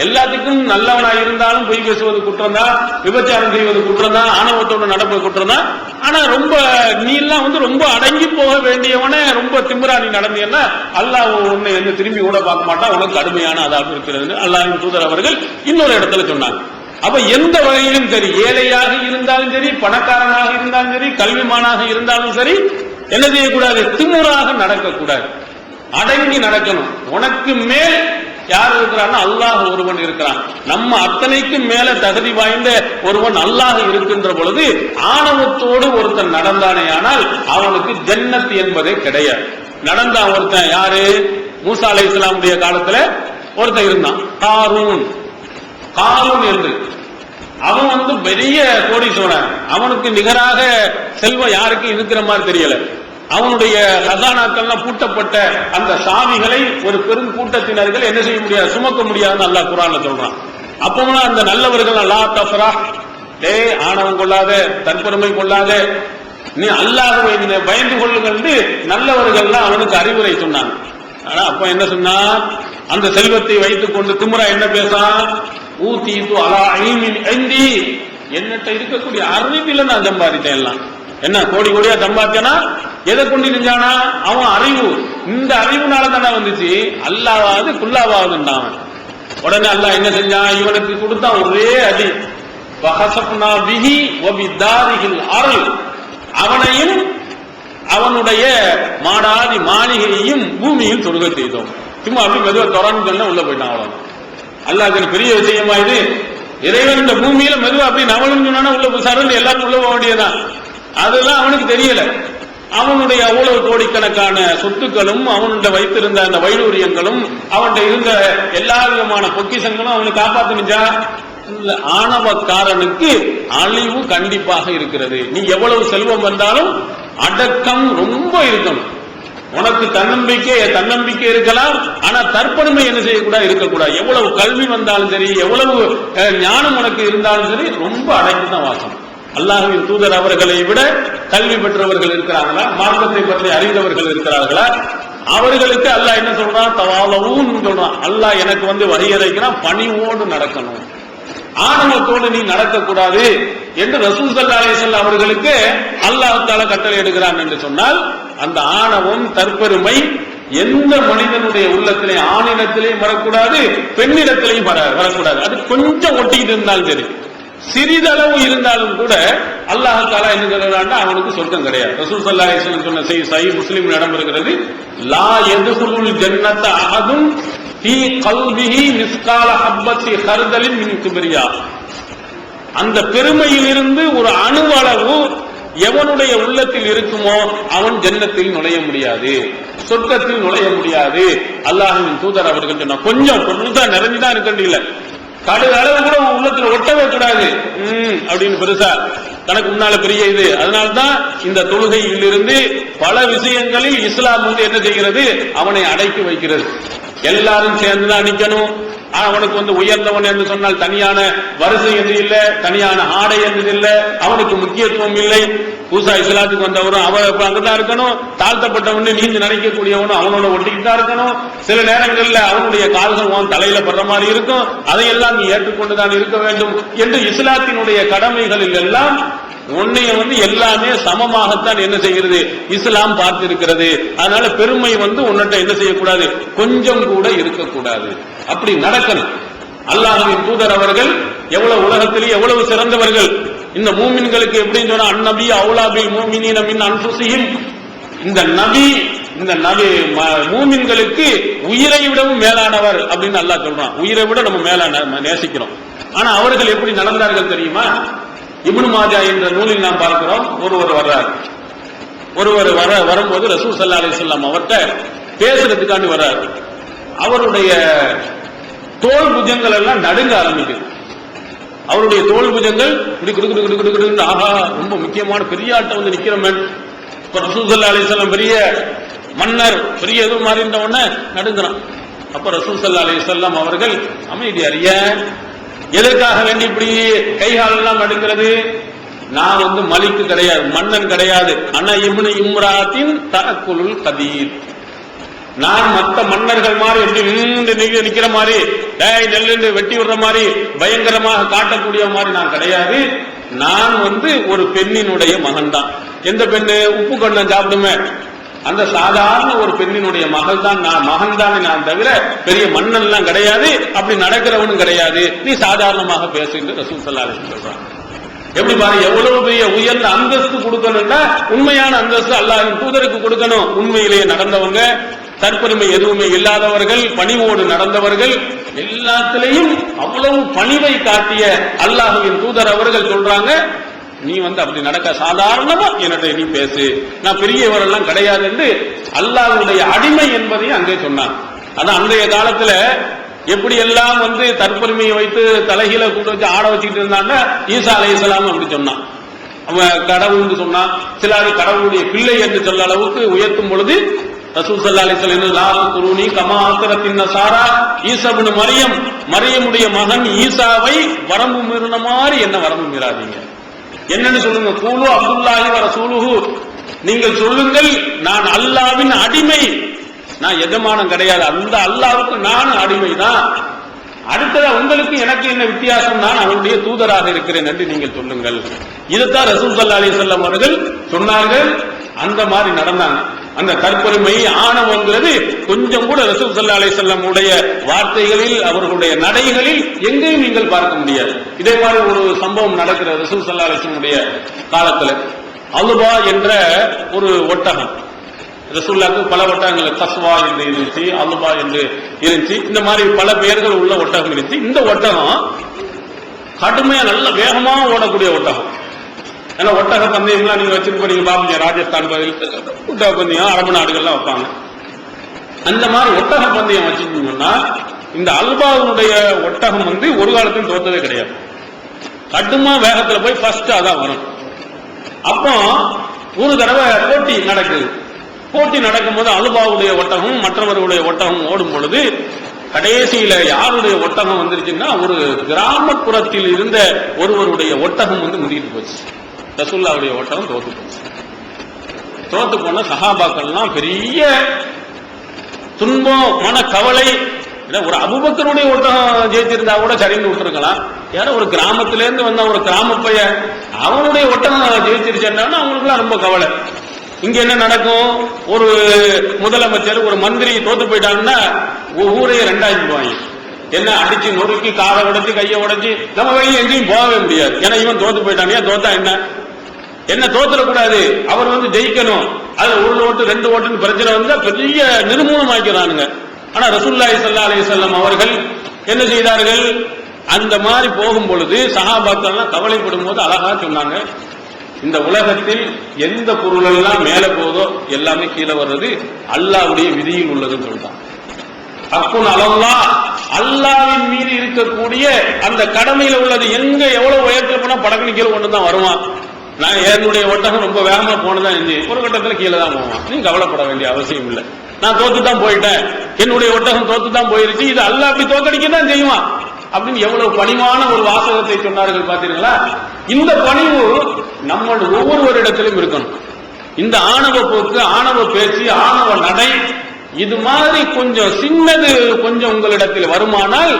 எல்லாத்துக்கும் நல்லவனா இருந்தாலும் பொய் பேசுவது குற்றம் தான், விபச்சாரம் செய்வது குற்றம் தான், ஆணவத்தோடு நடப்பது குற்றம் தான். ஆனா ரொம்ப நீ எல்லாம் ரொம்ப அடங்கி போக வேண்டியவனே ரொம்ப திமிரா நீ நடந்தீங்கன்னா அல்லாஹ் உன்னை வந்து திரும்பி கூட பார்க்க மாட்டான், உனக்கு கடுமையான அதாபு இருக்கிறது அல்லாஹ்வின் தூதர் அவர்கள் இன்னொரு இடத்துல சொன்னாங்க. அப்ப எந்த வகையிலும் சரி, ஏழையாக இருந்தாலும் சரி, பணக்காரனாக இருந்தாலும் சரி, கல்விமானாக இருந்தாலும் சரி, என்ன செய்யக்கூடாது, திமுறாக நடக்கக்கூடாது, அடங்கி நடக்கணும். உனக்கு மேல் யார் இருக்கிறான்னு அல்லாஹ் ஒருவன் இருக்கிறான். நம்ம அத்தனைக்கும் மேல தகுதி வாய்ந்த ஒருவன் அல்லாஹ் இருக்கின்ற பொழுது ஆணவத்தோடு ஒருத்தன் நடந்தானே ஆனால் அவனுக்கு ஜன்னத் என்பதே கிடையாது. நடந்தான் ஒருத்தன், யாரு, மூசா அலைஹிஸ்ஸலாமுடைய காலத்துல ஒருத்தன் இருந்தான், காரூன் என்று. அவன் பெரிய கோடீஸ்வரன், அவனுக்கு நிகராக செல்வம் யாருக்கும் இருக்கிற மாதிரி தெரியல. அவனுடைய கசானாக்கள்லாம் பூட்டப்பட்ட அந்த சாவிகளை ஒரு பெரும் கூட்டத்தினர்கள் என்ன செய்ய முடியாது, சுமக்க முடியாதுன்னு அல்லாஹ் குர்ஆன்ல சொல்றான். அப்பவும் அந்த நல்லவர்கள் லா தஃப்ரா, ஆணவம் கொள்ளாத, தற்பெருமை கொள்ளாத, நீ அல்லாஹ்வை பயந்து கொள்ளுங்கள் நல்லவர்கள்லாம் அவனுக்கு அறிவுரை சொன்னாங்க. ஆனா அப்ப என்ன சொன்னா, அந்த செல்வத்தை வைத்துக் கொண்டு திமுறா என்ன பேசான், ஊதீது அலா இல்மின் இந்தி, என்னட்ட இருக்கக்கூடிய அறிவில நான் சம்பாதித்தேன். எல்லாம் என்ன கோடி கோடியா சம்பாதிச்சனா, எதை கொண்டு செஞ்சானா, அவன் அறிவு, இந்த அறிவுனால தானே வந்துச்சு, அல்லாவாவது குல்லாவாவதுன்றான். உடனே அல்லாஹ் என்ன செஞ்சான், இவனுக்கு கொடுத்தான் ஒரே அடி, வஹஸப்னா பிஹி வ பிதாரிஹில் அர்ல், அவனையும் அவனுடைய மாடாதி மாளிகையையும் பூமியில் சொருக செய்தோம். சும்மா அப்படி மெதுவா தொடர்ந்து உள்ள போயிட்டான். அவ்வளவு அல்லாஹ்க்கு பெரிய விஷயமா இது. இறைவன் இந்த பூமியில மெதுவா அப்படி நவலும் சொன்னா உள்ள சரண்டு எல்லாரும் உள்ள போக வேண்டியதான். அதெல்லாம் அவனுக்கு தெரியல. அவனுடைய அவ்வளவு கோடிக்கணக்கான சொத்துக்களும், அவனுடைய வைத்திருந்த அந்த வைடூரியங்களும், அவனுடைய இருந்த எல்லா விதமான பொக்கிஷங்களும் அவனை காப்பாத்துனுச்சா? ஆணவக்காரனுக்கு அழிவு கண்டிப்பாக இருக்கிறது. நீ எவ்வளவு செல்வம் வந்தாலும் அடக்கம் ரொம்ப இருக்கணும். உனக்கு தன்னம்பிக்கை இருக்கலாம், ஆனா தற்பெருமை என்ன செய்யக்கூடாது, இருக்கக்கூடாது. எவ்வளவு கல்வி வந்தாலும் சரி, எவ்வளவு ஞானம் உனக்கு இருந்தாலும் சரி, ரொம்ப அடக்கி தான் வாசம். அல்லாஹ்வின் தூதர் அவர்களை விட கல்வி பெற்றவர்கள் இருக்கிறாங்களா, மார்க்கத்தை பற்றி அறிந்தவர்கள் இருக்கிறார்களா? அவர்களுக்கு அல்லாஹ் என்ன சொல்றான், தவாலவும் சொல்றான். அல்லாஹ் எனக்கு வரையறைக்கிறான், பணிவோடு நடக்கணும், ஆணவத்தோடு நீ நடக்கக்கூடாது என்று ரசூல் ஸல்லல்லாஹு அலைஹி வஸல்லம் அவர்களுக்கு அல்லாஹ் தஆலா கட்டளை எடுக்கிறான் என்று சொன்னால், அந்த ஆணவம், தற்பெருமை எந்த மனிதனுடைய உள்ளத்திலே, ஆணிடத்திலேயும் வரக்கூடாது, பெண்ணிடத்திலேயும் வரக்கூடாது. அது கொஞ்சம் ஒட்டிக்கிட்டு இருந்தாலும் சரி, சிறிதளவு இருந்தாலும் கூட அல்லாஹ் தஆலா என்ன சொல்றான்னா, அவனுக்கு சொர்க்கம் கிடையாது. ரசூல் ஸல்லல்லாஹு அலைஹி வஸல்லம் சொன்ன சஹீஹ் முஸ்லிம் இடம் இருக்கிறது, லா யதுகுலுல் ஜன்னத அஹதுன் ஃபீ கல்பிஹி மிஸ்கால ஹப்பத்தி ஹர்தலின் மின் கிப்ரியா. அந்த பெருமையிலிருந்து ஒரு அணுவளவு எவனுடைய உள்ளத்தில் இருக்குமோ அவன் ஜன்னத்தில் நுழைய முடியாது, சொர்க்கத்தில் நுழைய முடியாது. அல்லாஹ்வின் தூதர் அவர்கள் சொன்னா, கொஞ்சம் பொருள்தான் நிறைஞ்சுதான் இருக்க, கடுகு அளவு கூட உள்ளத்துல ஒட்டவே கூடாது அப்படின்னு பெருசா தனக்கு முன்னால பெரிய இது. அதனால்தான் இந்த தொழுகையில் இருந்து பல விஷயங்களில் இஸ்லாம் என்ன செய்கிறது, அவனை அடக்கி வைக்கிறது. எல்லாரும் சேர்ந்துதான் நிக்கணும். அவனுக்கு உயர்ந்தவன் என்று சொன்னால் தனியான வரிசை என்று இல்லை, தனியான ஆடை என்று இல்லை, அவனுக்கு முக்கியத்துவம் இல்லை. பூசா இஸ்லாத்துக்கு வந்தவரும் அவன் அங்கதான் இருக்கணும், தாழ்த்தப்பட்டவனு நீந்து நினைக்கக்கூடியவனும் அவனோட ஒட்டிக்கிட்டு தான் இருக்கணும். சில நேரங்களில் அவனுடைய கால்கள் அவன் தலையில படுற மாதிரி இருக்கும், அதையெல்லாம் நீ ஏற்றுக்கொண்டுதான் இருக்க வேண்டும் என்று இஸ்லாத்தினுடைய கடமைகளில் எல்லாம் உன்னைய எல்லாமே சமமாகத்தான் என்ன செய்கிறது, இஸ்லாம் பார்த்திருக்கிறது. அதனால பெருமை உன்னிட்ட என்ன செய்யக்கூடாது, கொஞ்சம் கூட இருக்கக்கூடாது. அப்படி நடக்கணும். அல்லாஹ்வின் தூதர் அவர்கள் எவ்வளவு உலகத்திலே எவ்வளவு சிறந்தவர்கள். இந்த மூமின்களுக்கு எப்படின்னு சொன்னா, அந்நபி அவுலா பில் மூமினீன மின் அன்ஃபுஸிஹிம், இந்த நபி மூமின்களுக்கு உயிரை விடவும் மேலானவர் அப்படின்னு அல்லாஹ் சொல்றான். உயிரை விட நம்ம மேலான நேசிக்கிறோம். ஆனா அவர்கள் எப்படி நடந்தார்கள் தெரியுமா? இப்னு மாஜா என்ற நூலில் நாம் பார்க்கிறோம். ஒருவர் வரும்போது ரசூல் ஸல்லல்லாஹு அலைஹி வஸல்லம் அவர்கிட்ட பேசுறதுக்காண்டி வர்றார். அவருடைய தோல் புஜங்கள் எல்லாம் நடுங்க ஆரம்பிக்குது. அவருடைய தோல் புஜங்கள் இப்படி குடு ஆஹா ரொம்ப முக்கியமான பெரிய ஆட்டம் வந்து நிக்கிறவன். இப்ப ரசூல் ஸல்லல்லாஹு அலைஹி வஸல்லம் பெரிய மன்னர், பெரிய எதுவும் மாறி இருந்தவன நடுங்குறான். அப்ப ரசூல் ஸல்லல்லாஹு அலைஹி வஸல்லம் அவர்கள் அமைதி அறிய, எதற்காக வேண்டி இப்படி கைகால் எல்லாம் நடுங்கிறது? நான் வந்து மலிக்கு கிடையாது, மன்னன் கிடையாது. அன இப்னு இம்ராத்தின் தஅக்குலுல் கதீர். நான் மற்ற மன்னர்கள் மாதிரி எப்படி நிக்கிற மாதிரி நெல்லு வெட்டி விடுற மாதிரி பயங்கரமாக காட்டக்கூடிய மாதிரி நான் கிடையாது. நான் வந்து ஒரு பெண்ணினுடைய மகன் தான். எந்த பெண்ணு? உப்பு கண்ணம் சாப்பிடுமே அந்த சாதாரண ஒரு பெண்ணினுடைய மகள் தான் நான், மகன் தான் நான் தவிர பெரிய மன்னன் எல்லாம் கிடையாது, அப்படி நடக்கிறவனும் கிடையாது. நீ சாதாரணமாக பேசுன்னு ரசூல் ஸல்லல்லாஹு அலைஹி வஸல்லம் சொல்றாங்க. எப்படி பாருங்க, எவ்வளவு பெரிய உயர்ந்த அந்தஸ்து கொடுக்கணும்னா உண்மையான அந்தஸ்து அல்லாஹ்வின் தூதருக்கு கொடுக்கணும். உண்மையிலேயே நடந்தவங்க, தற்பெருமை எதுவுமே இல்லாதவர்கள், பணிவோடு நடந்தவர்கள், எல்லாத்திலையும் அவ்வளவு பணிவை காட்டிய அல்லாஹ்வின் தூதர் அவர்கள் சொல்றாங்க, நீ வந்து அப்படி நடக்க சாதாரணமா என்னட்ட நீ பேசு, நான் பெரியவரெல்லாம் கிடையாது என்று அல்லாஹ்வுடைய அடிமை என்பதையும் அங்கே சொன்னான். அதான் அன்றைய காலத்துல எப்படி எல்லாம் வந்து தற்பெருமையை வைத்து தலைகீழ கூட்டு வச்சு ஆட வச்சுக்கிட்டு இருந்தாங்க. ஈசா அலைஹிஸ்ஸலாம் அப்படி சொன்னான், அவன் கடவுள்னு சொன்னான். சிலர் கடவுளுடைய பிள்ளை என்று சொல்ல அளவுக்கு உயர்த்தும் பொழுது ரசூல் ஸல்லல்லாஹு அலைஹி வஸல்லம் லா துருனி கமா அஸ்ரத்தின் நஸாரா ஈசா இப்னு மரியம், மரியமுடைய மகன் ஈசாவை வரம்பு மீறின மாதிரி என்ன வரம்பு மீறாதீங்க, என்னன்னு சொல்லுங்க. கூலு அப்துல்லாஹி வ ரசூலுஹு, நீங்கள் சொல்லுங்கள் நான் அல்லாஹ்வின் அடிமை, நான் எஜமானம் கிடையாது, அந்த அல்லாஹ்வுக்கு நானும் அடிமை தான். அடுத்ததா உங்களுக்கு எனக்கு என்ன வித்தியாசம், நான் அவருடைய தூதராக இருக்கிறேன் என்று நீங்கள் சொல்லுங்கள். இதைத்தான் ரசூல் ஸல்லல்லாஹு அலைஹி வஸல்லம் அவர்கள் சொன்னார்கள். அந்த மாதிரி நடந்தாங்க. அந்த தற்பெருமை ஆணவங்கிறது கொஞ்சம் கூட ரசூல் ஸல்லல்லாஹு அலைஹி வஸல்லம் உடைய வார்த்தைகளில், அவர்களுடைய நடைகளில் எங்கேயும் நீங்கள் பார்க்க முடியாது. இதே மாதிரி ஒரு சம்பவம் நடக்கிற ரசூல் ஸல்லல்லாஹு அலைஹி வஸல்லம் உடைய காலத்துல அலுபா என்ற ஒரு ஒட்டகம், ரசூலுல்லாஹ்க்கு பல ஒட்டகங்கள், கஸ்வா என்று இருந்துச்சு, அலுபா என்று இருந்துச்சு, இந்த மாதிரி பல பெயர்கள் உள்ள ஒட்டகம் இருந்துச்சு. இந்த ஒட்டகம் கடுமையா நல்ல வேகமா ஓடக்கூடிய ஒட்டகம். ஏன்னா ஒட்டக பந்தயம்லாம் நீங்க வச்சிருப்ப நீங்க பாப்பீங்க, ராஜஸ்தான் ஒட்டக பந்தயம் அரபு நாடுகள்லாம் வைப்பாங்க. அந்த மாதிரி ஒட்டக பந்தயம் வச்சிருந்தீங்கன்னா இந்த அல்பாவுடைய ஒட்டகம் வந்து ஒரு காலத்தையும் தோத்ததே கிடையாது. கடுமா வேகத்துல போய் ஃபர்ஸ்ட் அதான் வரும். அப்போ ஒரு தடவை போட்டி நடக்குது. போட்டி நடக்கும் போது அலுபாவுடைய ஒட்டகம் மற்றவர்களுடைய ஒட்டகம் ஓடும் பொழுது கடைசியில யாருடைய ஒட்டகம் வந்துருச்சுன்னா ஒரு கிராமப்புறத்தில் இருந்த ஒருவருடைய ஒட்டகம் வந்து முந்திட்டு போச்சு. ரசூலுல்லாஹ்வுடைய ஒட்டகம் தோத்து போச்சு. தோத்து போன சஹாபாக்கள்லாம் பெரிய துன்பம், மன கவலை. ஒரு அபூபக்கருடைய ஒட்டகம் ஜெயிச்சிருந்தா கூட சரின்னு விட்டுருக்கலாம். யாரோ ஒரு கிராமத்திலேருந்து வந்த ஒரு கிராம பையன் அவனுடைய ஒட்டகம் ஜெயிச்சிருச்சேன்னா அவங்களுக்குலாம் ரொம்ப கவலை. இங்க என்ன நடக்கும், ஒரு முதலமைச்சர் ஒரு மந்திரி தோத்து போயிட்டாங்கன்னா ஊரையே ரெண்டாக்கிடுவாங்க. என்ன அடிச்சு நொறுக்கி காலை உடைச்சு கையை உடைச்சு நம்ம வெளியே எங்கேயும் போகவே முடியாது. ஏன்னா இவன் தோத்து போயிட்டான், ஏன் தோத்தா என்ன தோத்துடக்கூடாது, அவர் வந்து ஜெயிக்கணும். அதுல ஒரு ஓட்டு 2 ஓட்டுன்னு பிரச்சனை வந்து பெரிய நிர்மூலமாக்கிறானுங்க. ஆனா ரசூலுல்லாஹி ஸல்லல்லாஹு அலைஹி வஸல்லம் அவர்கள் என்ன செய்தார்கள், அந்த மாதிரி போகும் பொழுது சஹாபாக்கள் கவலைப்படும் போது அழகா சொன்னாங்க, இந்த உலகத்தில் எந்த பொருள் எல்லாம் மேல போதோ எல்லாமே கீழே வர்றது அல்லாஹ்வுடைய விதியில் உள்ளதுன்னு சொல்லிட்டாங்க. அக்குன் அலல்லாஹ், அல்லாஹ்வின் மீது இருக்கக்கூடிய அந்த கடமையில உள்ளது. எங்க எவ்வளவு உயரத்துல போனா படக்கு கீழே கொண்டு தான் வருவான். நான் என்னுடைய ஒட்டகம் ரொம்ப வேகமா போனதான் ஒரு கட்டத்துல கீழே தான் போவான். நீ கவலைப்பட வேண்டிய அவசியம் இல்லை. நான் தோத்து தான் போயிட்டேன், என்னுடைய ஒட்டகம் தோத்து தான் போயிருச்சு, இது அல்லாஹ் அப்படி தோக்கடிக்க தான் செய்வான் அப்படின்னு எவ்வளவு பணிவான ஒரு வாசகத்தை சொன்னார்கள் பாத்தீங்களா. இந்த பணிவு நம்ம ஒவ்வொருவரிடத்திலும் இருக்கணும். இந்த ஆணவ போக்கு, ஆணவ பேச்சு, ஆணவ நடை இது மாதிரி கொஞ்சம் சின்னது கொஞ்சம் உங்களிடத்தில் வருமானால்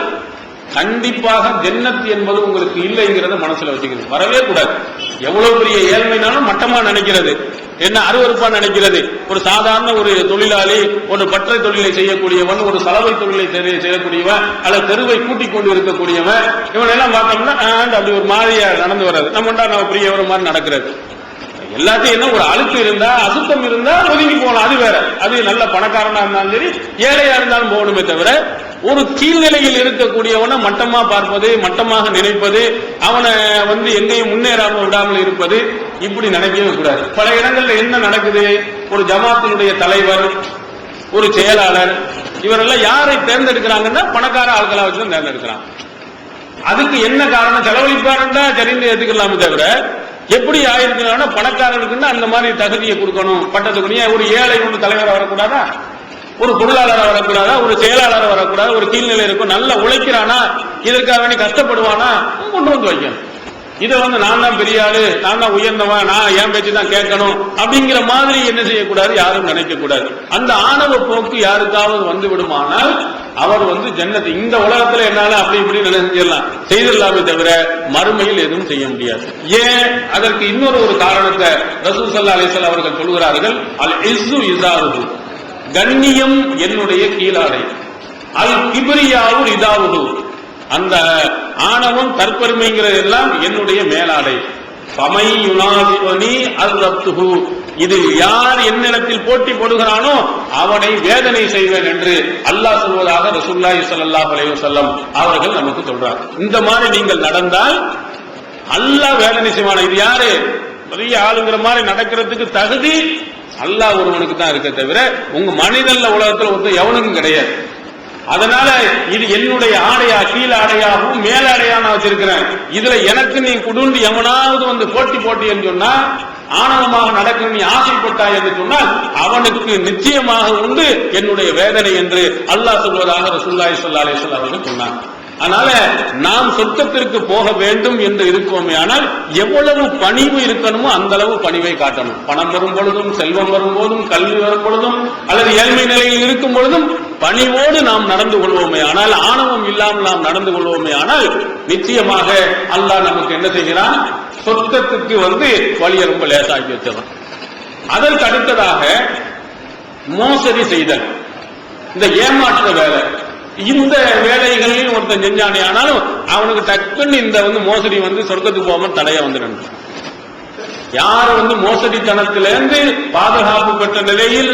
கண்டிப்பாக ஜன்னத் என்பது உங்களுக்கு இல்லைங்கிறத மனசுல வச்சுக்கிறது. வரவே கூடாது. எவ்வளவு பெரிய ஏழ்மைனாலும் மட்டமா நினைக்கிறது, என்ன அருவருப்பா நினைக்கிறது. ஒரு சாதாரண ஒரு தொழிலாளி, ஒரு பற்றை தொழிலை செய்யக்கூடியவன், ஒரு சலவை தொழிலை செய்யக்கூடியவன், அல்லது தெருவை கூட்டிக் கொண்டு இருக்கக்கூடியவன், இவன் எல்லாம் பார்த்தோம்னா அப்படி ஒரு மாதிரியா நடந்து வர்றது, நம்ம பெரியவர மாதிரி நடக்கிறது. எல்லாத்தையும் என்ன ஒரு அழுக்கு இருந்தா, அசுத்தம் இருந்தா ஒதுங்கி போகலாம், அது வேற. அது நல்ல பணக்காரனா இருந்தாலும் சரி, ஏழையா இருந்தாலும் போகணுமே தவிர ஒரு கீழ்நிலையில் இருக்கக்கூடியவனை மட்டமா பார்ப்பது, மட்டமாக நினைப்பது, அவனை வந்து எங்கேயும் முன்னேறாமல் விடாமல் இருப்பது, இப்படி நினைக்கவே கூடாது. பல இடங்கள்ல என்ன நடக்குது, ஒரு ஜமாத்தினுடைய தலைவர், ஒரு செயலாளர், இவரெல்லாம் யாரை தேர்ந்தெடுக்கிறாங்கன்னா பணக்கார ஆட்களா வச்சு தேர்ந்தெடுக்கிறாங்க. அதுக்கு என்ன காரணம்? செலவழிப்பாருண்டா சரிந்து ஏத்துக்கலாமே தவிர, எப்படி ஆயிருக்குன்னா பணக்காரர்களுக்குன்னா அந்த மாதிரி தகுதியை கொடுக்கணும். பட்டத்துக்குரிய ஒரு ஏழை ஒன்று தலைவராக வரக்கூடாதா, ஒரு பொருளாளராக வரக்கூடாதா, ஒரு செயலாளராக வரக்கூடாது, ஒரு கீழ்நிலை இருக்கும், நல்லா உழைக்கிறானா, இதற்காக வேண்டி கஷ்டப்படுவானா, கொண்டு வந்து வைக்கணும். இதை நான் தான் பெரிய ஆளு, நான் தான் உயர்ந்தவன், நான் என் பேச்சு தான் கேட்கணும் அப்படிங்கிற மாதிரி என்ன செய்யக்கூடாது, யாரும் நினைக்க கூடாது. அந்த ஆணவ போக்கு யாருக்காவது வந்து விடுமானால் அவர் ஜன்னத்தை இந்த உலகத்துல என்னால அப்படி இப்படி நினைச்சிடலாம், செய்திடலாமே தவிர மறுமையில் எதுவும் செய்ய முடியாது. ஏன்? அதற்கு இன்னொரு காரணத்தை ரசூல் ஸல்லல்லாஹு அலைஹி வஸல்லம் அவர்கள் சொல்கிறார்கள். அல் இஸ்ஸு இஸாருஹு, கண்ணியம் என்னுடைய கீழாடை. அல் கிப்ரியாவு ரிதாவுஹு, அந்த ஆணவம் தற்பெருமைங்கிறது எல்லாம் என்னுடைய மேலாடை. ஃபமை யுனாசிபனி அஸ்ரப்துஹு, இதில் யார் என்னிடத்தில் போட்டி போடுகிறானோ அவனை வேதனை செய்வேன் என்று அல்லாஹ் சொல்வதாக ரசூலுல்லாஹி ஸல்லல்லாஹு அலைஹி வஸல்லம் அவர்கள் நமக்கு சொல்றார். இந்த மாதிரி நீங்கள் நடந்தால் அல்லாஹ் வேதனை செய்வான். இது யாரு? பெரிய ஆளுங்கிற மாதிரி நடக்கிறதுக்கு தகுதி அல்லாஹ் ஒருவனுக்கு தான் இருக்க தவிர உங்க மனிதல்ல உலகத்தில் ஒருத்தர் எவனுக்கும் கிடையாது. அதனால இது என்னுடைய ஆடையா, கீழ் ஆடையாகவும் மேலாடையா நான் வச்சிருக்கிறேன். இதுல எனக்கு நீ குடுண்டு எவனாவது போட்டி என்று சொன்னா, ஆணவமாக நடக்க நீ ஆசைப்பட்டாய் என்று சொன்னால் அவனுக்கு நிச்சயமாக உண்டு என்னுடைய வேதனை என்று அல்லாஹ் சொல்வதாக ரசூலுல்லாஹி ஸல்லல்லாஹு அலைஹி வஸல்லம் அவர்கள் சொன்னாங்க. அதனால நாம் சொர்க்கத்திற்கு போக வேண்டும் என்று இருக்கோமே, ஆனால் எவ்வளவு பணிவு இருக்கணுமோ அந்த அளவு பணிவை காட்டணும். பணம் வரும் பொழுதும், செல்வம் வரும் போதும், கல்வி வரும் பொழுதும், அல்லது ஏழ்மை நிலையில் இருக்கும் பொழுதும் பணிவோடு நாம் நடந்து கொள்வோமே, ஆனால் ஆணவம் இல்லாமல் நாம் நடந்து கொள்வோமே, ஆனால் நிச்சயமாக அல்லாஹ் நமக்கு என்ன செய்கிறான்? சொர்க்கத்துக்கு வழியை ரொம்ப லேசாக்கி வச்சிடறான். அதற்கு அடுத்ததாக மோசடி செய்தல், இந்த ஏமாற்ற வேலை, இந்த வேலைகளில் ஒருத்தன் செஞ்சானே ஆனாலும் அவனுக்கு டக்குன்னு இந்த மோசடி சொர்க்கத்துக்கு போகாம தடைய வந்துடும். யார் மோசடித்தனத்திலிருந்து பாதுகாப்பு பெற்ற நிலையில்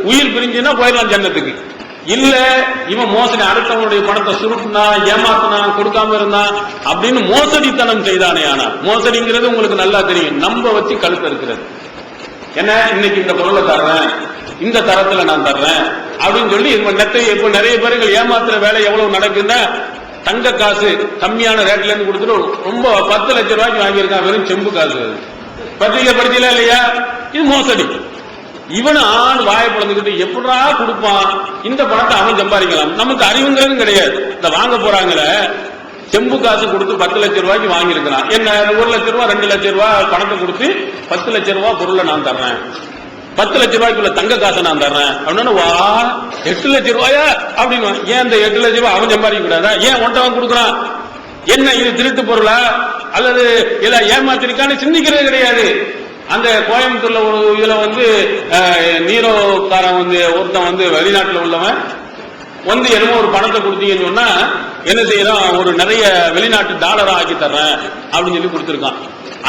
உயிர் பிரிஞ்சுன்னா போயிடலாம் ஜன்னத்துக்கு. இல்ல இவன் மோசடி, அடுத்தவனுடைய பணத்தை சுருட்டினா, ஏமாத்தினா, கொடுக்காம இருந்தான் அப்படின்னு மோசடித்தனம் செய்தானே ஆனால், மோசடிங்கிறது உங்களுக்கு நல்லா தெரியும், நம்ப வச்சு கழுத்து இருக்கிறது. என்ன, இன்னைக்கு இந்த பொருளை தர்றேன், இந்த தரத்துல நான் தர்றேன் அப்படின்னு சொல்லி இப்ப நிறைய பேர்கள் ஏமாத்துற வேலை எவ்வளவு நடக்குன்னா, தங்க காசு கம்மியான ரேட்ல இருந்து கொடுத்துட்டு ரொம்ப 10 லட்சம் ரூபாய்க்கு வாங்கியிருக்கான், வெறும் செம்பு காசு. பத்திரிகை படிச்சல இல்லையா? இது மோசடி. இவன் ஆள் வாய பிளந்துக்கிட்டு எப்படா கொடுப்பான், இந்த பணத்தை அவன் சம்பாதிக்கலாம். நமக்கு அறிவுங்கிறது கிடையாது. இந்த வாங்க போறாங்கள செம்பு காசு கொடுத்து 10 லட்சம் ரூபாய்க்கு வாங்கியிருக்கிறான். என்ன 1 லட்சம் ரூபாய் 2 லட்சம் ரூபாய் பணத்தை கொடுத்து 10 லட்சம் ரூபாய் பொருளை நான் தர்றேன், 10 லட்சம் ரூபாய்க்குள்ள தங்க காசை நான் தர்றேன் அப்படின்னு, வா 8 லட்சம் ரூபாயா அப்படின்னு. ஏன் இந்த 8 லட்சம் ரூபாய் அவன் சம்பாதிக்க கூடாதா? ஏன் ஒன்றவன் கொடுக்குறான்? என்ன இது திருட்டு பொருளா அல்லது இல்ல ஏமாத்திருக்கான்னு சிந்திக்கிறது கிடையாது. அந்த கோயம்புத்தூர்ல ஒரு இதுல நீரோக்காரன் ஒருத்தன் வெளிநாட்டுல உள்ளவன் என்னமோ ஒரு பணத்தை கொடுத்தீங்கன்னு சொன்னா என்ன செய்யறான், ஒரு நிறைய வெளிநாட்டு டாலரா ஆக்கி தர்றேன் அப்படின்னு சொல்லி கொடுத்திருக்கான்.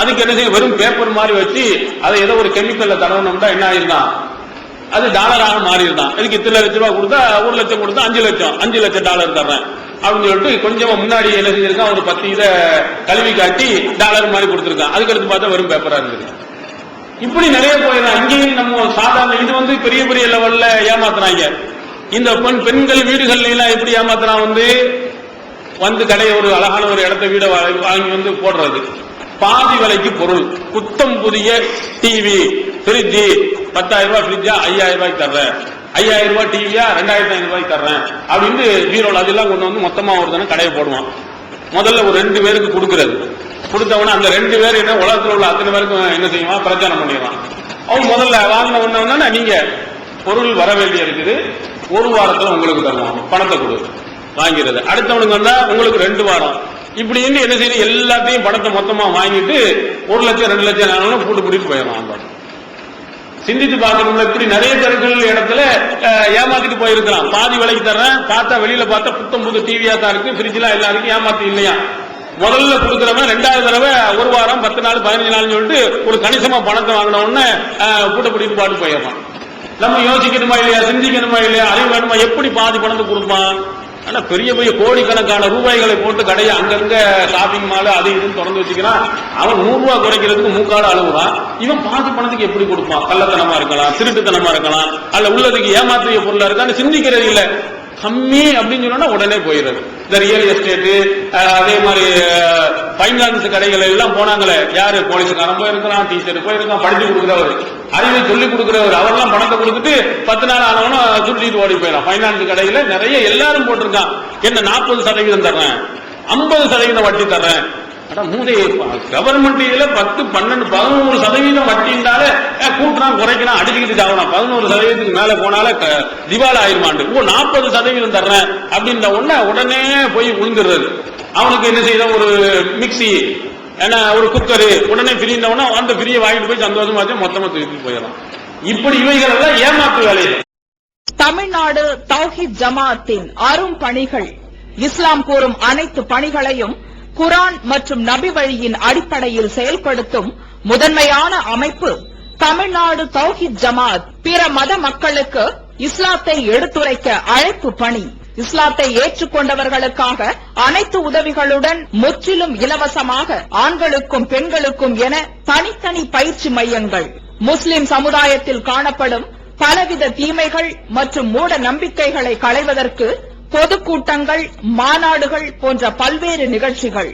அதுக்கு என்ன செய்ய, வெறும் பேப்பர் மாதிரி வச்சு அதை ஏதோ ஒரு கெமிக்கல்ல தடவணும்னா என்ன ஆயிருந்தான், அது டாலராக மாறி இருந்தான். இதுக்கு இத்தனை லட்சம் ரூபாய் கொடுத்தா 1 லட்சம் கொடுத்தா 5 லட்சம் டாலர் தர்றேன் அப்படின்னு சொல்லிட்டு கொஞ்சமா முன்னாடி என்ன செஞ்சிருக்கான், ஒரு 10 இதை கழுவி காட்டி டாலர் மாதிரி கொடுத்திருக்கான். அதுக்கடுத்து பார்த்தா வெறும் பேப்பரா இருந்திருக்கு. இப்படி நிறைய போயிடலாம். இங்கேயும் நம்ம சாதாரண இது பெரிய பெரிய லெவல்ல ஏமாத்துறாங்க. இந்த பெண்கள் வீடுகள்ல எல்லாம் எப்படி ஏமாத்துறான், கடையை ஒரு அழகான ஒரு இடத்த வீட வாங்கி போடுறது, பாதி விலைக்கு பொருள், புத்தம் புதிய டிவி, பிரிட்ஜ், 10,000 ரூபாய் பிரிட்ஜா 5,000 ரூபாய்க்கு தர்றேன், 5,000 ரூபாய் டிவியா 2,500 ரூபாய்க்கு தர்றேன் அப்படின்னு பீரோல் அதெல்லாம் கொண்டு மொத்தமா ஒரு கடையை போடுவான். முதல்ல ஒரு 2 பேருக்கு கொடுக்கறது, கொடுத்தவன அந்த 2 பேர் என்ன உலகத்தில் உள்ள அத்தனை பேருக்கும் என்ன செய்வான், பிரச்சாரம் பண்ணிடுவான். அவன் முதல்ல வாங்கின ஒண்ணு நீங்க பொருள் வர வேண்டிய இருக்குது, 1 வாரத்துல உங்களுக்கு தருவான், பணத்தை கொடு வாங்கிறது. அடுத்தவனுக்கு வந்தா உங்களுக்கு 2 வாரம். இப்படி என்ன செய்யணும், எல்லாத்தையும் பணத்தை மொத்தமா வாங்கிட்டு 1 லட்சம் 2 லட்சம் ஆனாலும் கூட்டு கூட்டிட்டு போயிடலாம். சிந்தித்து பார்க்கணும். இப்படி நிறைய பேர்கள் இடத்துல ஏமாத்திட்டு போயிருக்கலாம். பாதி விலைக்கு தர்றேன், பார்த்தா வெளியில பார்த்தா புத்தம் புது டிவியா தான் இருக்கு, பிரிட்ஜ்லாம் எல்லாருக்கும் ஏமாத்தி இல்லையா. முதல்ல கொடுக்குறவன் 2வது தடவை 1 வாரம் 10 நாள் 15 நாள் சொல்லிட்டு ஒரு கணிசமா பணத்தை வாங்கின உடனே கூட்ட பிடித்து பாட்டு போயிடலாம். நம்ம யோசிக்கணுமா இல்லையா, சிந்திக்கணுமா இல்லையா, அறிவு வேணுமா, எப்படி பாதி பணத்தை கொடுப்பான்? ஆனா பெரிய பெரிய கோடிக்கணக்கான ரூபாய்களை போட்டு கடையை அங்கங்க ஷாப்பிங் மால் அது இதுன்னு திறந்து வச்சுக்கிறான். அவன் 100 ரூபாய் குறைக்கிறதுக்கு மூக்காடு அழுகுறான். இவன் பாதி பணத்துக்கு எப்படி கொடுப்பான்? கள்ளத்தனமா இருக்கலாம், திருட்டுத்தனமா இருக்கலாம், அல்ல உள்ளதுக்கு ஏமாற்றிய பொருளா இருக்கான்னு சிந்திக்கிறது இல்லை. கம்மி அப்படின்னு சொன்னா உடனே போயிடுறது. இந்த ரியல் எஸ்டேட் அதே மாதிரி பைனான்ஸ் கடைகள் எல்லாம் போனாங்களே, யாரு போலீஸ்காரன் போயிருக்கிறான், டீச்சர் போயிருக்கான், படிச்சு கொடுக்குறவர், அறிவை சொல்லி கொடுக்குறவர், அவரெல்லாம் பணத்தை கொடுத்துட்டு 10 நாள் ஆனவனும் சுருட்டிட்டு ஓடி போயிடும். பைனான்ஸ் கடையில நிறைய எல்லாரும் போட்டிருக்கான், என்ன 40% தர்றேன், 50% வட்டி தர்றேன். கவர்மெண்ட் இதுல 10, 12, 11% வட்டினால கூட்டுறான் குறைக்கிறான் அடிச்சுக்கிட்டு சாகணும். 11% மேல போனால திவால் ஆயிருமாண்டு. 40% தர்றேன் அப்படின்ற உடனே போய் விழுந்துடுறது. அவனுக்கு என்ன செய்யற, ஒரு மிக்சி ஏன்னா ஒரு குக்கரு உடனே ஃப்ரீந்தவனா அந்த ஃப்ரீயை வாங்கிட்டு போய் சந்தோஷமா மொத்தமா தூக்கிட்டு போயிடலாம். இப்படி இவைகள் எல்லாம் ஏமாற்று வேலைகள். தமிழ்நாடு தௌஹீத் ஜமாஅத்தின் அரும் பணிகள். இஸ்லாம் கூறும் அனைத்து பணிகளையும் குர்ஆன் மற்றும் நபி வழியின் அடிப்படையில் செயல்படுத்தும் முதன்மையான அமைப்பு தமிழ்நாடு தௌஹீத் ஜமாஅத். பிற மத மக்களுக்கு இஸ்லாத்தை எடுத்துரைக்க அழைப்பு பணி. இஸ்லாத்தை ஏற்றுக்கொண்டவர்களுக்காக அனைத்து உதவிகளுடன் முற்றிலும் இலவசமாக ஆண்களுக்கும் பெண்களுக்கும் என தனித்தனி பயிற்சி மையங்கள். முஸ்லிம் சமுதாயத்தில் காணப்படும் பலவித தீமைகள் மற்றும் மூட நம்பிக்கைகளை களைவதற்கு பொதுக்கூட்டங்கள், மாநாடுகள் போன்ற பல்வேறு நிகழ்ச்சிகள்,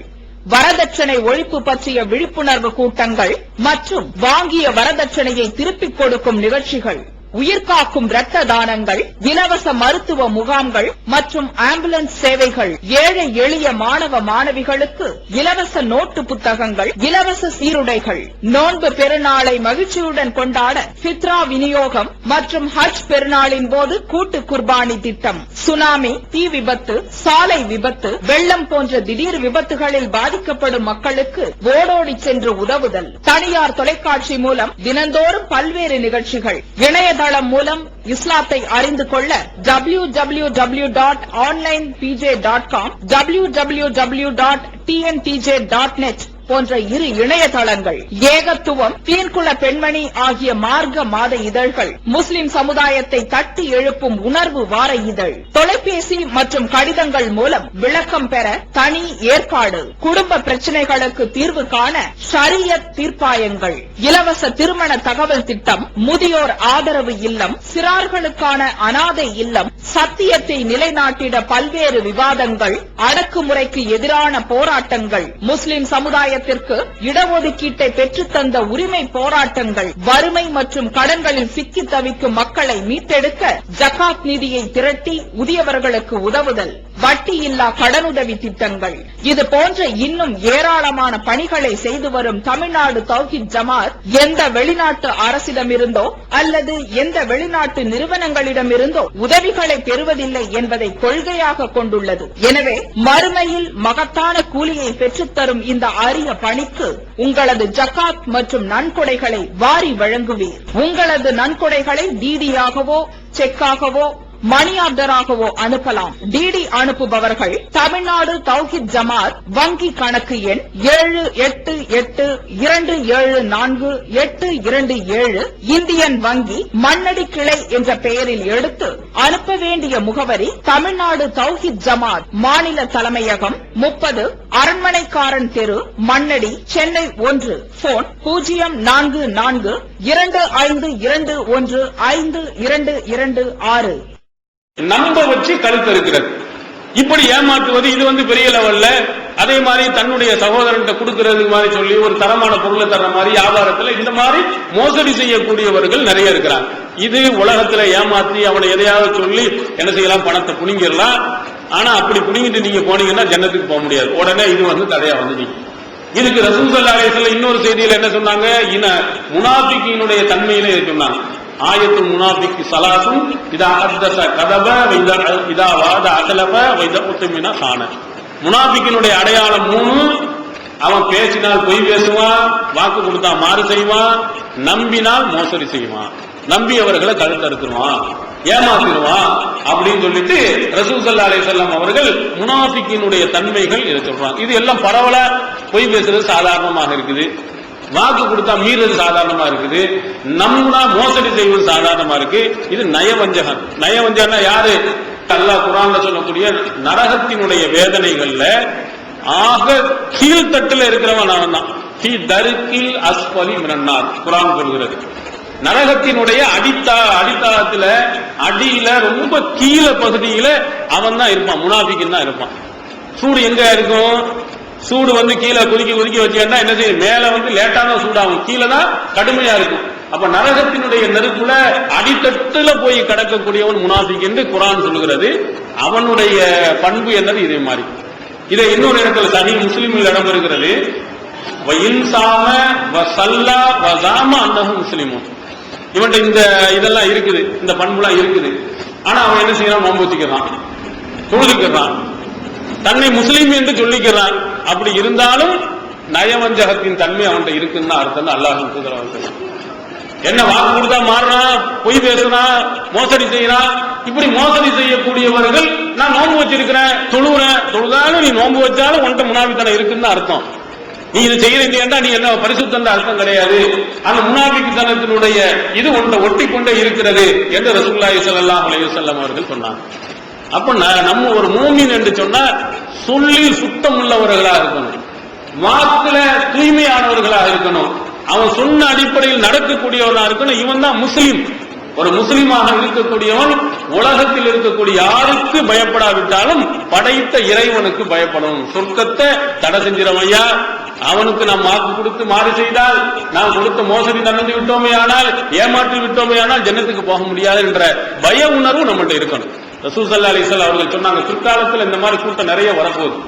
வரதட்சணை ஒழிப்பு பற்றிய விழிப்புணர்வு கூட்டங்கள் மற்றும் வாங்கிய வரதட்சணையை திருப்பிக் கொடுக்கும் நிகழ்ச்சிகள், உயிர்காக்கும் இரத்த தானங்கள், இலவச மருத்துவ முகாம்கள் மற்றும் ஆம்புலன்ஸ் சேவைகள், ஏழை எளிய மாணவ மாணவிகளுக்கு இலவச நோட்டு புத்தகங்கள், இலவச சீருடைகள், நோன்பு பெருநாளை மகிழ்ச்சியுடன் கொண்டாட ஃபித்ரா விநியோகம் மற்றும் ஹஜ் பெருநாளின் போது கூட்டு குர்பானி திட்டம், சுனாமி, தீ விபத்து, சாலை விபத்து, வெள்ளம் போன்ற திடீர் விபத்துகளில் பாதிக்கப்படும் மக்களுக்கு ஓடோடி சென்று உதவுதல், தனியார் தொலைக்காட்சி மூலம் தினந்தோறும் பல்வேறு நிகழ்ச்சிகள், இணையதளம் மூலம் இஸ்லாத்தை அறிந்து கொள்ள www.onlinepj.com, www.tntj.net போன்ற இரு இணையதளங்கள், ஏகத்துவம், தீன்குல பெண்மணி ஆகிய மார்க்க மாத இதழ்கள், முஸ்லிம் சமுதாயத்தை தட்டி எழுப்பும் உணர்வு வார இதழ், தொலைபேசி மற்றும் கடிதங்கள் மூலம் விளக்கம் பெற தனி ஏற்பாடு, குடும்ப பிரச்சினைகளுக்கு தீர்வு காண ஷரியத் தீர்ப்பாயங்கள், இலவச திருமண தகவல் திட்டம், முதியோர் ஆதரவு இல்லம், சிறார்களுக்கான அனாதை இல்லம், சத்தியத்தை நிலைநாட்டிட பல்வேறு விவாதங்கள், அடக்குமுறைக்கு எதிரான போராட்டங்கள், முஸ்லிம் சமுதாய இடஒதுக்கீட்டை பெற்றுத்தந்த உரிமை போராட்டங்கள், வறுமை மற்றும் கடன்களில் சிக்கி தவிக்கும் மக்களை மீட்டெடுக்க ஜகாத் நிதியை திரட்டி உரியவர்களுக்கு உதவுதல், வட்டியில்லா கடனுதவி திட்டங்கள், இது போன்ற இன்னும் ஏராளமான பணிகளை செய்து வரும் தமிழ்நாடு தௌஹீத் ஜமாஅத் எந்த வெளிநாட்டு அரசிடமிருந்தோ அல்லது எந்த வெளிநாட்டு நிறுவனங்களிடமிருந்தோ உதவிகளை பெறுவதில்லை என்பதை கொள்கையாக கொண்டுள்ளது. எனவே மறுமையில் மகத்தான கூலியை பெற்றுத்தரும் இந்த அரிய பணிக்கு உங்களது ஜகாத் மற்றும் நன்கொடைகளை வாரி வழங்குவீர். உங்களது நன்கொடைகளை டிடியாகவோ செக்காகவோ மணி ஆர்டராகவோ அனுப்பலாம். டிடி அனுப்புபவர்கள் தமிழ்நாடு தௌஹீத் ஜமாஅத் வங்கி கணக்கு எண் 7882748827 இந்தியன் வங்கி மண்ணடி கிளை என்ற பெயரில் எடுத்து அனுப்ப வேண்டிய முகவரி தமிழ்நாடு தௌஹீத் ஜமாஅத் மாநில தலைமையகம் 30 அரண்மனைக்காரன் தெரு மண்ணடி சென்னை 1. போன் 044215215226. நம்ப வச்சு கழுத்து இருக்கிறது. இப்படி ஏமாற்றுவது இது பெரிய லெவல்ல. அதே மாதிரி தன்னுடைய சகோதரன்கிட்ட கொடுக்கிறது மாதிரி சொல்லி ஒரு தரமான பொருளை தர்ற மாதிரி வியாபாரத்தில் இந்த மாதிரி மோசடி செய்யக்கூடியவர்கள் நிறைய இருக்கிறாங்க. இது உலகத்துல ஏமாற்றி அவனை எதையாவது சொல்லி என்ன செய்யலாம், பணத்தை புடுங்கிடலாம். ஆனா அப்படி புடுங்கிட்டு நீங்க போனீங்கன்னா ஜன்னத்துக்கு போக முடியாது. உடனே இது தடையா நிற்கும். இதுக்கு ரசூல் ஸல்லல்லாஹு அலைஹி வஸல்லம் இன்னொரு செய்தியில என்ன சொன்னாங்க, முனாஃபிகினுடைய தன்மையில சொன்னாங்க. ஆயத்துல் முனாஃபிக் ஸலாசுன் இதா ஹத்தஸ கதப இதா வாத அகலப இதா உத்மின கான. முனாஃபிகினுடைய அடையாளம் 3. அவன் பேசினால் பொய் பேசுவான், வாக்கு கொடுத்தா மாறு செய்வான், நம்பினால் மோசடி செய்வான், நம்பியவர்களை கழுத்தறுத்துருவான், ஏமாத்திடுவான் அப்படின்னு சொல்லிட்டு ரசூல் ஸல்லல்லாஹு அலைஹி வஸல்லம் அவர்கள் முனாஃபிகினுடைய தன்மைகள் இதை சொல்றாங்க. இது எல்லாம் பரவலா பொய் பேசுறது சாதாரணமாக இருக்குது, வாக்கு கொடுத்தா மீறது சாதாரணமா இருக்குது, நம்பினா மோசடி செய்வது சாதாரணமா இருக்கு. இது நயவஞ்சகன். நயவஞ்சகன்னா யாரு? அல்லாஹ் குர்ஆன்ல சொல்லக்கூடிய நரகத்தினுடைய வேதனைகள்ல ஆக கீழ்த்தட்டுல இருக்கிறவன் அவன் தான். ஃபீ தர்கில் அஸ்ஃபலி மினன் நார் குர்ஆன் சொல்கிறது. நரகத்தினுடைய அடித்தளத்துல அடியில ரொம்ப கீழே பகுதியில அவன் தான் இருப்பான், முனாஃபிக்கின் தான் இருப்பான். சூடு எங்க இருக்கும்? சூடு வந்து கீழே குறுக்கி வச்சுட்டா என்ன செய்யும்? மேல வந்து லேட்டா தான் சூடாகும், கீழே தான் கடுமையா இருக்கும். அப்ப நரகத்தினுடைய நெருப்புல அடித்தட்டுல போய் கடக்கக்கூடியவன் முனாஃபிக் என்று குர்ஆன் சொல்லுகிறது. அவனுடைய பண்பு என்னது இதே மாதிரி. இதை இன்னொரு இடத்துல சஹீஹ் முஸ்லிமில் இடம் இருக்கிறது. இவன்ட்ட இந்த இதெல்லாம் இருக்குது, இந்த பண்புலாம் இருக்குது. ஆனா அவன் என்ன செய்யறான்? நோன்பு வச்சுக்கிறான், தொழுதுக்கிறான், தன்னை முஸ்லீம் என்று சொல்லிக்கிறான். அப்படி இருந்தாலும் நயவஞ்சகத்தின் தன்மை அவன்கிட்ட இருக்குன்னு அர்த்தம். அல்லாஹ்வின் தூதர் அவர்கள் என்ன வாக்கு கொடுத்தா மாறுறான், பொய் பேசுறான், மோசடி செய்யறான். இப்படி மோசடி செய்யக்கூடியவர்கள் நான் நோன்பு வச்சிருக்கிறேன், தொழுதாலும் நீ நோன்பு வச்சாலும் உன்கிட்ட முனாஃபித்தனம் இருக்குன்னு அர்த்தம். நீ இதை செய்யறீங்கன்னா நீ என்ன பரிசுத்தம் அர்த்தம் கிடையாது. அந்த முனாஃபித்தனத்தினுடைய இது உன்னை ஒட்டி கொண்டே இருக்கிறது என்று ரசூலுல்லாஹி ஸல்லல்லாஹு அலைஹி வஸல்லம் அவர்கள் சொன்னாங்க. அப்ப நம்ம ஒரு மூமின் என்று சொன்னா சொல்லில் சுத்தம் உள்ளவர்களாக இருக்கணும், வாக்குல தூய்மையானவர்களாக இருக்கணும், அவன் சொன்ன அடிப்படையில் நடக்கக்கூடியவனாக இருக்கணும். இவன் தான் முஸ்லீம். ஒரு முஸ்லீமாக இருக்கக்கூடியவன் உலகத்தில் இருக்கக்கூடிய யாருக்கு பயப்படாவிட்டாலும் படைத்த இறைவனுக்கு பயப்படணும். சொர்க்கத்தை தடை செஞ்சிடவையா, அவனுக்கு நாம் வாக்கு கொடுத்து மாறு செய்தால், நாம் கொடுத்த மோசடி நடந்து விட்டோமே ஆனால், ஏமாற்றி விட்டோமே ஆனால் ஜன்னத்துக்கு போக முடியாது என்ற பய உணர்வு நம்மகிட்ட இருக்கணும். ரசூல் ஸல்லல்லாஹு அலைஹி வஸல்லம் அவர்கள் சொன்னாங்க, பிற்காலத்தில் இந்த மாதிரி கூட்டம் நிறைய வரப்போகுது.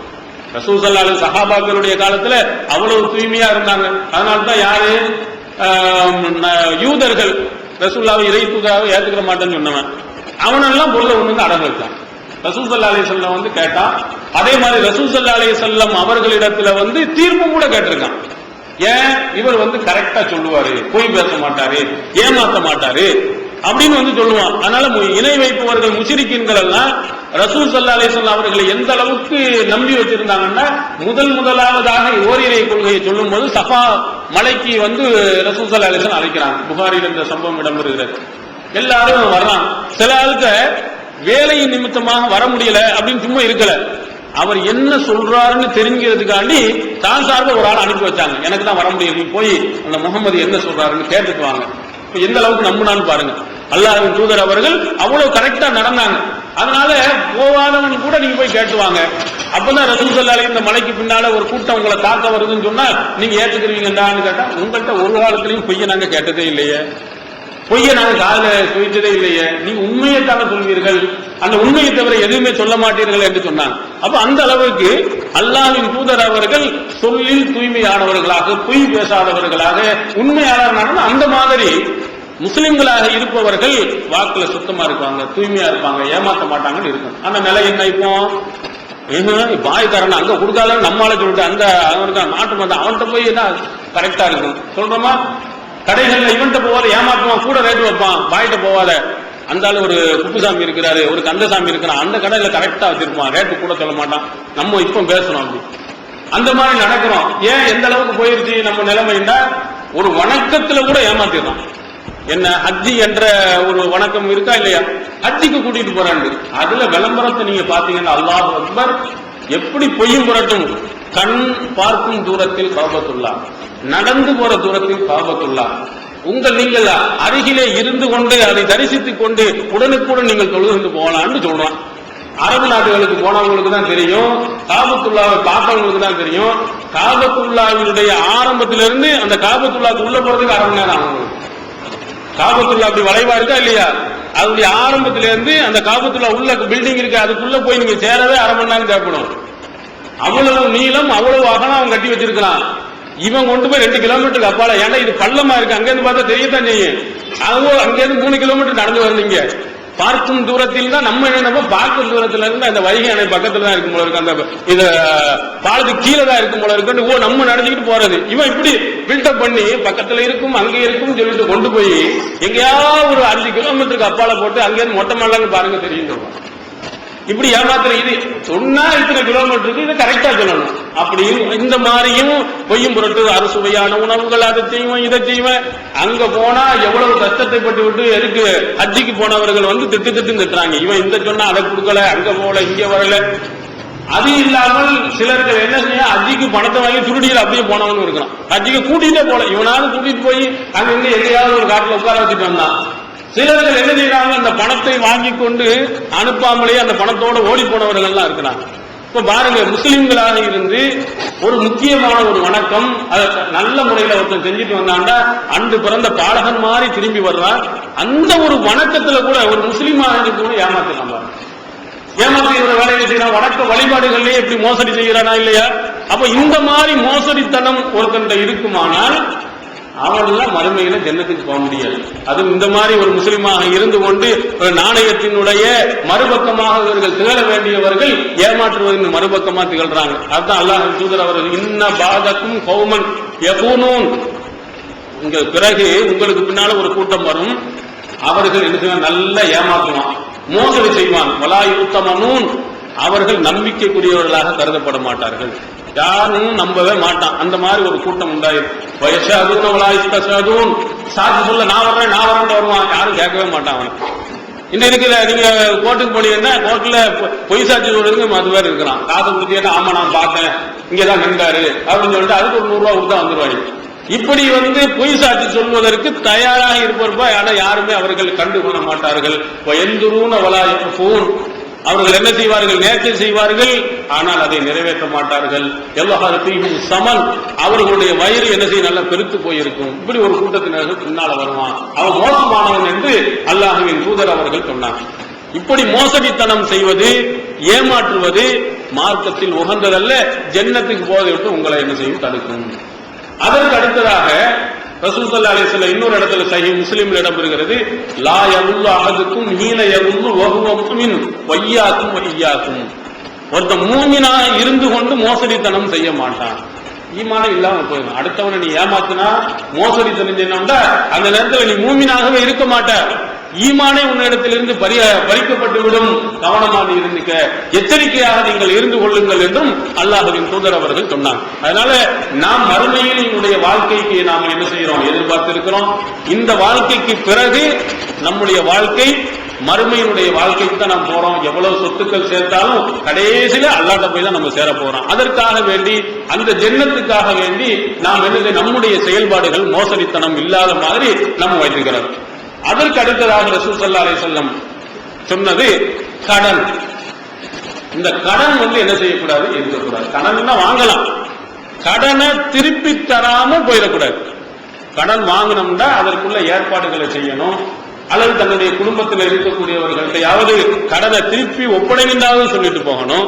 ரசூல் ஸல்லல்லாஹு அலைஹி சஹாபாக்களுடைய காலத்துல அவ்வளவு தூய்மையா இருந்தாங்க. அதனால்தான் யாரு யூதர்கள் ரசூலுல்லாஹி இறை தூதராக ஏத்துக்கிற மாட்டேன்னு சொன்னவன் அவனெல்லாம் பொருளை ஒண்ணு அடங்க வச்சான். ரசூல் ஸல்லல்லாஹு அலைஹி வஸல்லம் வந்து கேட்டான். அதே மாதிரி ரசூல் ஸல்லல்லாஹு அலைஹி வஸல்லம் அவர்களிடத்துல வந்து தீர்ப்பும் கூட கேட்டிருக்கான். ஏன் இவர் வந்து கரெக்டா சொல்லுவாரு, பொய் பேச மாட்டாரு, ஏமாத்த மாட்டாரு அப்படின்னு வந்து சொல்லுவான். அதனால இணை வைப்பவர்கள் முஷ்ரிக்கீன்கள் எல்லாம் ரசூல் ஸல்லல்லாஹு அலைஹி வஸல்லம் அவர்களை எந்த அளவுக்கு நம்பி வச்சிருந்தாங்கன்னா, முதலாவதாக ஓரிரை கொள்கையை சொல்லும் போது சஃபா மலைக்கு வந்து ரசூல் ஸல்லல்லாஹு அலைஹி வஸல்லம் அழைக்கிறாங்க. புகாரில் இந்த சம்பவம் இடம்பெறுகிறது. எல்லாரும் வர்றான். சில ஆளுக்கு வேலையின் நிமித்தமாக வர முடியல அப்படின்னு சும்மா இருக்கல, அவர் என்ன சொல்றாருன்னு தெரிஞ்சுக்கிறதுக்காண்டி தான் சார்பா ஒரு ஆள் அனுப்பி வச்சாங்க. எனக்கு தான் வர முடியல, நீ போய் அந்த முகமது என்ன சொல்றாருன்னு கேட்டுட்டு வாங்க. எந்த அளவுக்கு நம்பினான்னு பாருங்க. அல்லாஹ்வின் தூதர் அவர்கள் அவ்வளவு கரெக்டா நடந்தாங்க. அதனால போவாதவன் கூட நீங்க போய் கேட்டுவாங்க. அப்பதான் ரசூல் ஸல்லல்லாஹு அலைஹி இந்த மலைக்கு பின்னால ஒரு கூட்டம் உங்களை தாக்க வருதுன்னு சொன்னா நீங்க ஏத்துக்கிறீங்கன்னு கேட்டா, உங்கள்கிட்ட ஒரு காலத்திலையும் பொய்ய நாங்க கேட்டதே இல்லையே, பொய்ய நாங்க காதுல சுவிச்சதே இல்லையே, நீங்க உண்மையை தானே சொல்வீர்கள், அந்த உண்மையை தவிர எதுவுமே சொல்ல மாட்டீர்கள் என்று சொன்னாங்க. அப்ப அந்த அளவுக்கு அல்லாஹ்வின் தூதர் அவர்கள் சொல்லில் தூய்மையானவர்களாக, பொய் பேசாதவர்களாக, உண்மையாளர்களாக, அந்த மாதிரி முஸ்லிம்களாக இருப்பவர்கள் வாக்குல சுத்தமா இருப்பாங்க, தூய்மையா இருப்பாங்க, ஏமாற்ற மாட்டாங்கன்னு இருக்கும். அந்த நிலை என்ன? இப்போ பாய்காரன் அங்க கொடுக்காத நம்மளால சொல்லிட்டு அந்த அவனுக்கு நாட்டு மந்த அவன்கிட்ட போய் என்ன கரெக்டா இருக்கும் சொல்றோமா? கடைகள்ல இவன்கிட்ட போவாத, ஏமாற்றுவான், கூட ரேட்டு வைப்பான், பாய்கிட்ட போவாத. அந்த ஆளு ஒரு குப்புசாமி இருக்கிறாரு, ஒரு கந்தசாமி இருக்கிறான், அந்த கடையில கரெக்டா வச்சிருப்பான், ரேட்டு கூட சொல்ல மாட்டான். நம்ம இப்ப பேசணும் அப்படி அந்த மாதிரி நடக்கிறோம். ஏன் எந்த அளவுக்கு போயிருச்சு நம்ம நிலைமைன்னா, ஒரு வணக்கத்துல கூட ஏமாத்திடுறான். என்ன ஹஜ்ஜி என்ற ஒரு வணக்கம் இருக்கா இல்லையா, ஹஜ்ஜிக்கு கூட்டிட்டு போறாங்க. அதுல விளம்பரத்தை நீங்க பாத்தீங்கன்னா அல்லாஹ் அக்பர், எப்படி பொய்யும் புரட்டும். கண் பார்க்கும் தூரத்தில் காபத்துல்லா, நடந்து போற தூரத்தில் காபத்துல்லா, நீங்கள் அருகிலே இருந்து கொண்டு அதை தரிசித்துக் கொண்டு உடனுக்குடன் நீங்கள் தொழுது போகலான்னு சொல்றான். அரபு நாடுகளுக்கு போனவங்களுக்கு தான் தெரியும், காபத்துல்லாவை பார்த்தவங்களுக்கு தான் தெரியும். காபத்துல்லாவினுடைய ஆரம்பத்திலிருந்து அந்த காபத்துல்லாவுக்கு உள்ள போறதுக்கு அரை மணி நேரம் ஆகும். காபத்துல்லா அப்படி வளைவா இருக்கா இல்லையா, அதனுடைய ஆரம்பத்தில இருந்து அந்த காபத்துல்லா உள்ள பில்டிங் இருக்கு, அதுக்குள்ள போய் நீங்க சேரவே அரை மணி நேரம் தேவைப்படும். அவ்வளவு நீளம், அவ்வளவு அகலம் அவன் கட்டி வச்சிருக்கலாம். இவன் கொண்டு போய் 2 கிலோமீட்டருக்கு அப்பால, ஏன்னா இது பள்ளமா இருக்கு, அங்கிருந்து பார்த்தா தெரியத்தான் செய்யும். அதுவும் அங்கிருந்து 3 கிலோமீட்டர் நடந்து வந்தீங்க. பார்க்கும் தூரத்தில் தான் நம்ம என்ன பார்க்கும் தூரத்துல இருந்து அந்த வைகை அணை பக்கத்துல தான் இருக்கும் போல இருக்கு, அந்த இது பாலத்துக்கு கீழே தான் இருக்கும் போல இருக்கு. நம்ம நடந்துக்கிட்டு போறது, இவன் இப்படி பில்டப் பண்ணி பக்கத்துல இருக்கும் அங்கே இருக்கும் சொல்லிட்டு கொண்டு போய் எங்கேயாவது ஒரு 5 கிலோமீட்டருக்கு அப்பால போட்டு அங்கேயிருந்து மொட்டை மல்லான்னு பாருங்க தெரியும். இப்படி ஏமாத்திர இது சொன்னா இத்தனை கிலோமீட்டருக்கு இதை கரெக்டா சொல்லணும். அப்படி இந்த மாதிரியும் பொய்யும் புரட்டு அறுசுவையான உணவுகள் அதை செய்வேன் இதை செய்வேன். அங்க போனா எவ்வளவு கஷ்டத்தை பட்டு விட்டு எதுக்கு ஹஜ்ஜிக்கு போனவர்கள் வந்து திட்டுறாங்க. இவன் இந்த சொன்னா அதை கொடுக்கல, அங்க போகல, இங்க வரல. அது இல்லாமல் சிலர்கள் என்ன செய்ய ஹஜ்ஜிக்கு பணத்தை வாங்கி சுருடியில் அப்படியே போனவனு இருக்கிறான். ஹஜ்ஜிக்கு கூட்டிகிட்டே போல, இவனாவது கூட்டிட்டு போய் அங்க இருந்து எங்கேயாவது ஒரு காட்டில் உட்கார வச்சுட்டு வந்தான். சிலர்கள் என்ன செய்யறாங்க, அந்த பணத்தை வாங்கி கொண்டு அனுப்பாமலேயே அந்த பணத்தோட ஓடி போனவர்கள் எல்லாம் இருக்கிறாங்க. இப்ப பாருங்க, முஸ்லிம்களாக இருந்து ஒரு முக்கியமான ஒரு வணக்கம் அதை நல்ல முறையில ஒருத்தன் செஞ்சுட்டு வந்தாண்டா அன்று பிறந்த பாலகன் மாதிரி திரும்பி வர்றான். அந்த ஒரு வணக்கத்துல கூட ஒரு முஸ்லீமாக கூட ஏமாத்தலாம். ஏமாத்தி இவர வேலையை செய்யறான். வணக்க வழிபாடுகள்லயே எப்படி மோசடி செய்யறானா இல்லையா? அப்ப இந்த மாதிரி மோசடித்தனம் ஒருத்தன் இருக்குமானால் அவர்களெல்லாம் மறுமையில ஜன்னத்துக்கு போக முடியாது. அதுவும் இந்த மாதிரி ஒரு முஸ்லிமாக இருந்து கொண்டு ஒரு நாணயத்தினுடைய மறுபக்கமாக இவர்கள் திகழ வேண்டியவர்கள் ஏமாற்றுவதன் மறுபக்கமா திகழ்றாங்க. அதுதான் அல்லாஹ் தூதர் அவர்கள் இன்ன பாதக்கும் கௌமன் யகூனூன், இங்க பிறகு உங்களுக்கு பின்னால ஒரு கூட்டம் வரும், அவர்கள் என்ன செய்வாங்க, நல்லா ஏமாற்றுவான், மோசடி செய்வான். வலாய் உத்தமனூன், அவர்கள் நம்பிக்கைக்குரியவர்களாக கருதப்பட மாட்டார்கள், யாரும் நம்பவே மாட்டான். அந்த மாதிரி ஒரு கூட்டம் உண்டாயிருக்கு. சாட்சி சொல்ல நான் வர்றேன் வருவான், யாரும் கேட்கவே மாட்டான். அவன் இன்னும் இருக்குல்ல, நீங்க கோர்ட்டுக்கு போனீங்கன்னா கோர்ட்ல பொய் சாட்சி சொல்றதுக்கு அது வேற இருக்கிறான். காசை கொடுத்தீங்கன்னா ஆமா நான் பார்த்தேன் இங்கதான் நின்றாரு அப்படின்னு சொல்லிட்டு அதுக்கு ஒரு 100 ரூபா கொடுத்தா வந்துருவாங்க. இப்படி பொய் சாட்சி சொல்வதற்கு தயாராக இருப்பவர்கள் ஆனால் யாருமே அவர்கள் கண்டுகொள்ள மாட்டார்கள். அவர்கள் என்ன செய்வார்கள், நேர்ச்சை செய்வார்கள், ஆனால் அதை நிறைவேற்ற மாட்டார்கள். எல்லாரும் சமன், அவர்களுடைய வயிறு என்ன செய்ய நல்லா பெருத்து போயிருக்கும். இப்படி ஒரு கூட்டத்தினர்கள் பின்னால வருவான், அவன் மோசமானவன் என்று அல்லாஹ்வின் தூதர் அவர்கள் சொன்னார். இப்படி மோசடித்தனம் செய்வது, ஏமாற்றுவது மார்க்கத்தில் உகந்ததல்ல. ஜன்னத்துக்கு போவதை உங்களை என்ன செய்யும், தடுக்கும். அதற்கு அடுத்ததாக ரசூல் ஸல்லல்லாஹு அலைஹி வஸல்லம் இன்னொரு இடத்துல சஹீஹ் முஸ்லிம்ல இடம்பெறுகிறது, லா யகுல்லு அஹதுக்கும் ஹீன யகுல்லு வஹுவ முஃமின் வய்யாக்கும் வய்யாக்கும். ஒருத்தன் மூமினாக இருந்து கொண்டு மோசடித்தனம் செய்ய மாட்டான், ஈமானே இல்லாம போயிடும். அடுத்தவனை நீ ஏமாத்தினா மோசடி செஞ்சா அந்த நேரத்தில் நீ மூமினாகவே இருக்க மாட்ட, ஈமானே உன்னிடத்திலிருந்து பறிக்கப்பட்டு விடும். கவனமாக இருந்துக்க, எச்சரிக்கையாக நீங்கள் இருந்து கொள்ளுங்கள் என்றும் அல்லாஹ்வின் தூதர் அவர்கள் சொன்னாங்க. அதனால நாம் மறுமையில் என்னுடைய வாழ்க்கைக்கு நாம் என்ன செய்யறோம், எதிர்பார்த்திருக்கிறோம். இந்த வாழ்க்கைக்கு பிறகு நம்முடைய வாழ்க்கை மறுமையினுடைய வாழ்க்கைக்கு தான் நாம் போறோம். எவ்வளவு சொத்துக்கள் சேர்த்தாலும் கடைசியில அல்லாஹ்ட்ட போய் தான் நம்ம சேர போறோம். அதற்காக வேண்டி, அந்த ஜன்னத்துக்காக வேண்டி நாம் என்ன, நம்முடைய செயல்பாடுகள் மோசடித்தனம் இல்லாத மாதிரி நம்ம வைத்திருக்கிறோம். அதற்கு அடுத்ததாக ரசூல் ஸல்லல்லாஹு அலைஹி வஸல்லம் சொன்னது கடன். இந்த கடன் என்ன செய்யக்கூடாது, இருக்கக்கூடாது. கடன் வாங்கலாம், கடனை திருப்பி தராம போயிடக்கூடாது. கடன் வாங்கணும்னா அதற்குள்ள ஏற்பாடுகளை செய்யணும், அல்லது தன்னுடைய குடும்பத்தில் இருக்கக்கூடியவர்கள்ட்டையாவது கடனை திருப்பி ஒப்படைகின்றாவது சொல்லிட்டு போகணும்.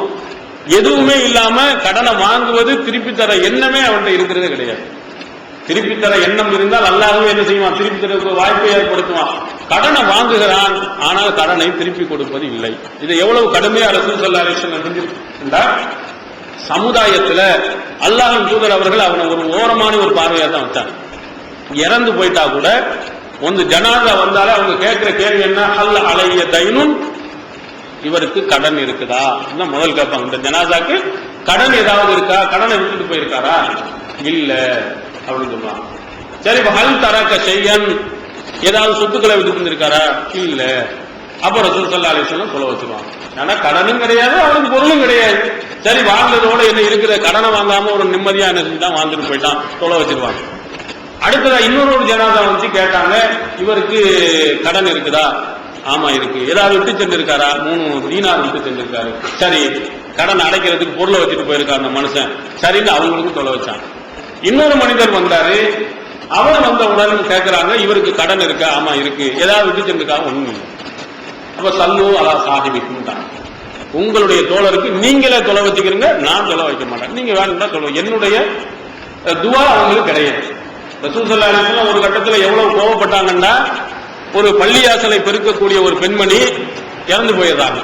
எதுவுமே இல்லாம கடனை வாங்குவது, திருப்பி தர எண்ணமே அவன்கிட்ட இருக்கிறது கிடையாது. திருப்பி தர எண்ணம் இருந்தால் அல்லாஹ்வே என்ன செய்வான், திருப்பி தர வாய்ப்பை ஏற்படுத்துவான். கடனை வாங்குகிறான், ஆனால் கடனை திருப்பி கொடுப்பது இல்லை. இதை எவ்வளவு கடுமையா ரசூல் ஸல்லல்லாஹு அலைஹி வஸல்லம் செஞ்சிருந்தார். சமுதாயத்தில் அல்லாஹ்வின் தூதர் அவர்கள் அவனை ஒரு ஓரமான ஒரு பார்வையா தான் வச்சாங்க. இறந்து போயிட்டா கூட ಒಂದು ஜனாதா வந்தாலே அவங்க கேட்கிற கேள்வி என்ன, ஹல் அலைய தைனுன், இவருக்கு கடன் இருக்குதா, முதல் கேட்பாங்க. இந்த ஜனாதாக்கு கடன் ஏதாவது இருக்கா, கடனை விட்டுட்டு போயிருக்காரா, இல்ல அப்படின்னு சொல்லுவாங்க. சரி, ஹல் தரக்க செய்யன், ஏதாவது சொத்துக்களை விட்டு இருந்திருக்காரா, இல்ல. அப்ப ரசூல் ஸல்லல்லாஹு அலைஹி வஸல்லம் சொல்ல வச்சிருவாங்க. ஆனா கடனும் கிடையாது, அவனுக்கு பொருளும் கிடையாது. சரி, வாழ்ந்ததோட என்ன இருக்கிற, கடனை வாங்காம ஒரு நிம்மதியா என்ன செஞ்சுதான் வாழ்ந்துட்டு போயிட்டான், சொல்ல வச்சிருவாங்க. அடுத்ததா இன்னொரு ஜனாதா வந்து கேட்டாங்க, இவருக்கு கடன் இருக்குதா, ஆமா இருக்கு. ஏதாவது விட்டு சென்றிருக்காரா, 3 தீனார் விட்டு சென்றிருக்காரு. சரி, கடன் அடைக்கிறதுக்கு பொருளை வச்சுட்டு போயிருக்காரு அந்த மனுஷன். சரின்னு அவங்களுக்கு சொல்ல வச்சாங்க. இன்னொரு மனிதர் வந்தாரு, அவர் வந்த உடனே கேட்கிறாங்க, இவருக்கு கடன் இருக்கா, ஆமா இருக்கு. ஏதாவது விட்டு சென்றிருக்காங்க, ஒண்ணு. அப்ப சல்லு அலா சாஹிபிக்கும், உங்களுடைய தோழருக்கு நீங்களே தொலை வச்சுக்கிறீங்க, நான் தொலை வைக்க மாட்டேன், நீங்க வேணும்னா தொலை, என்னுடைய துவா அவங்களுக்கு கிடையாது. ரசூல் ஸல்லல்லாஹு அலைஹி வஸல்லம் ஒரு கட்டத்தில் எவ்வளவு கோபப்பட்டாங்கன்னா, ஒரு பள்ளியாசலை பெருக்கக்கூடிய ஒரு பெண்மணி இறந்து போயதாங்க.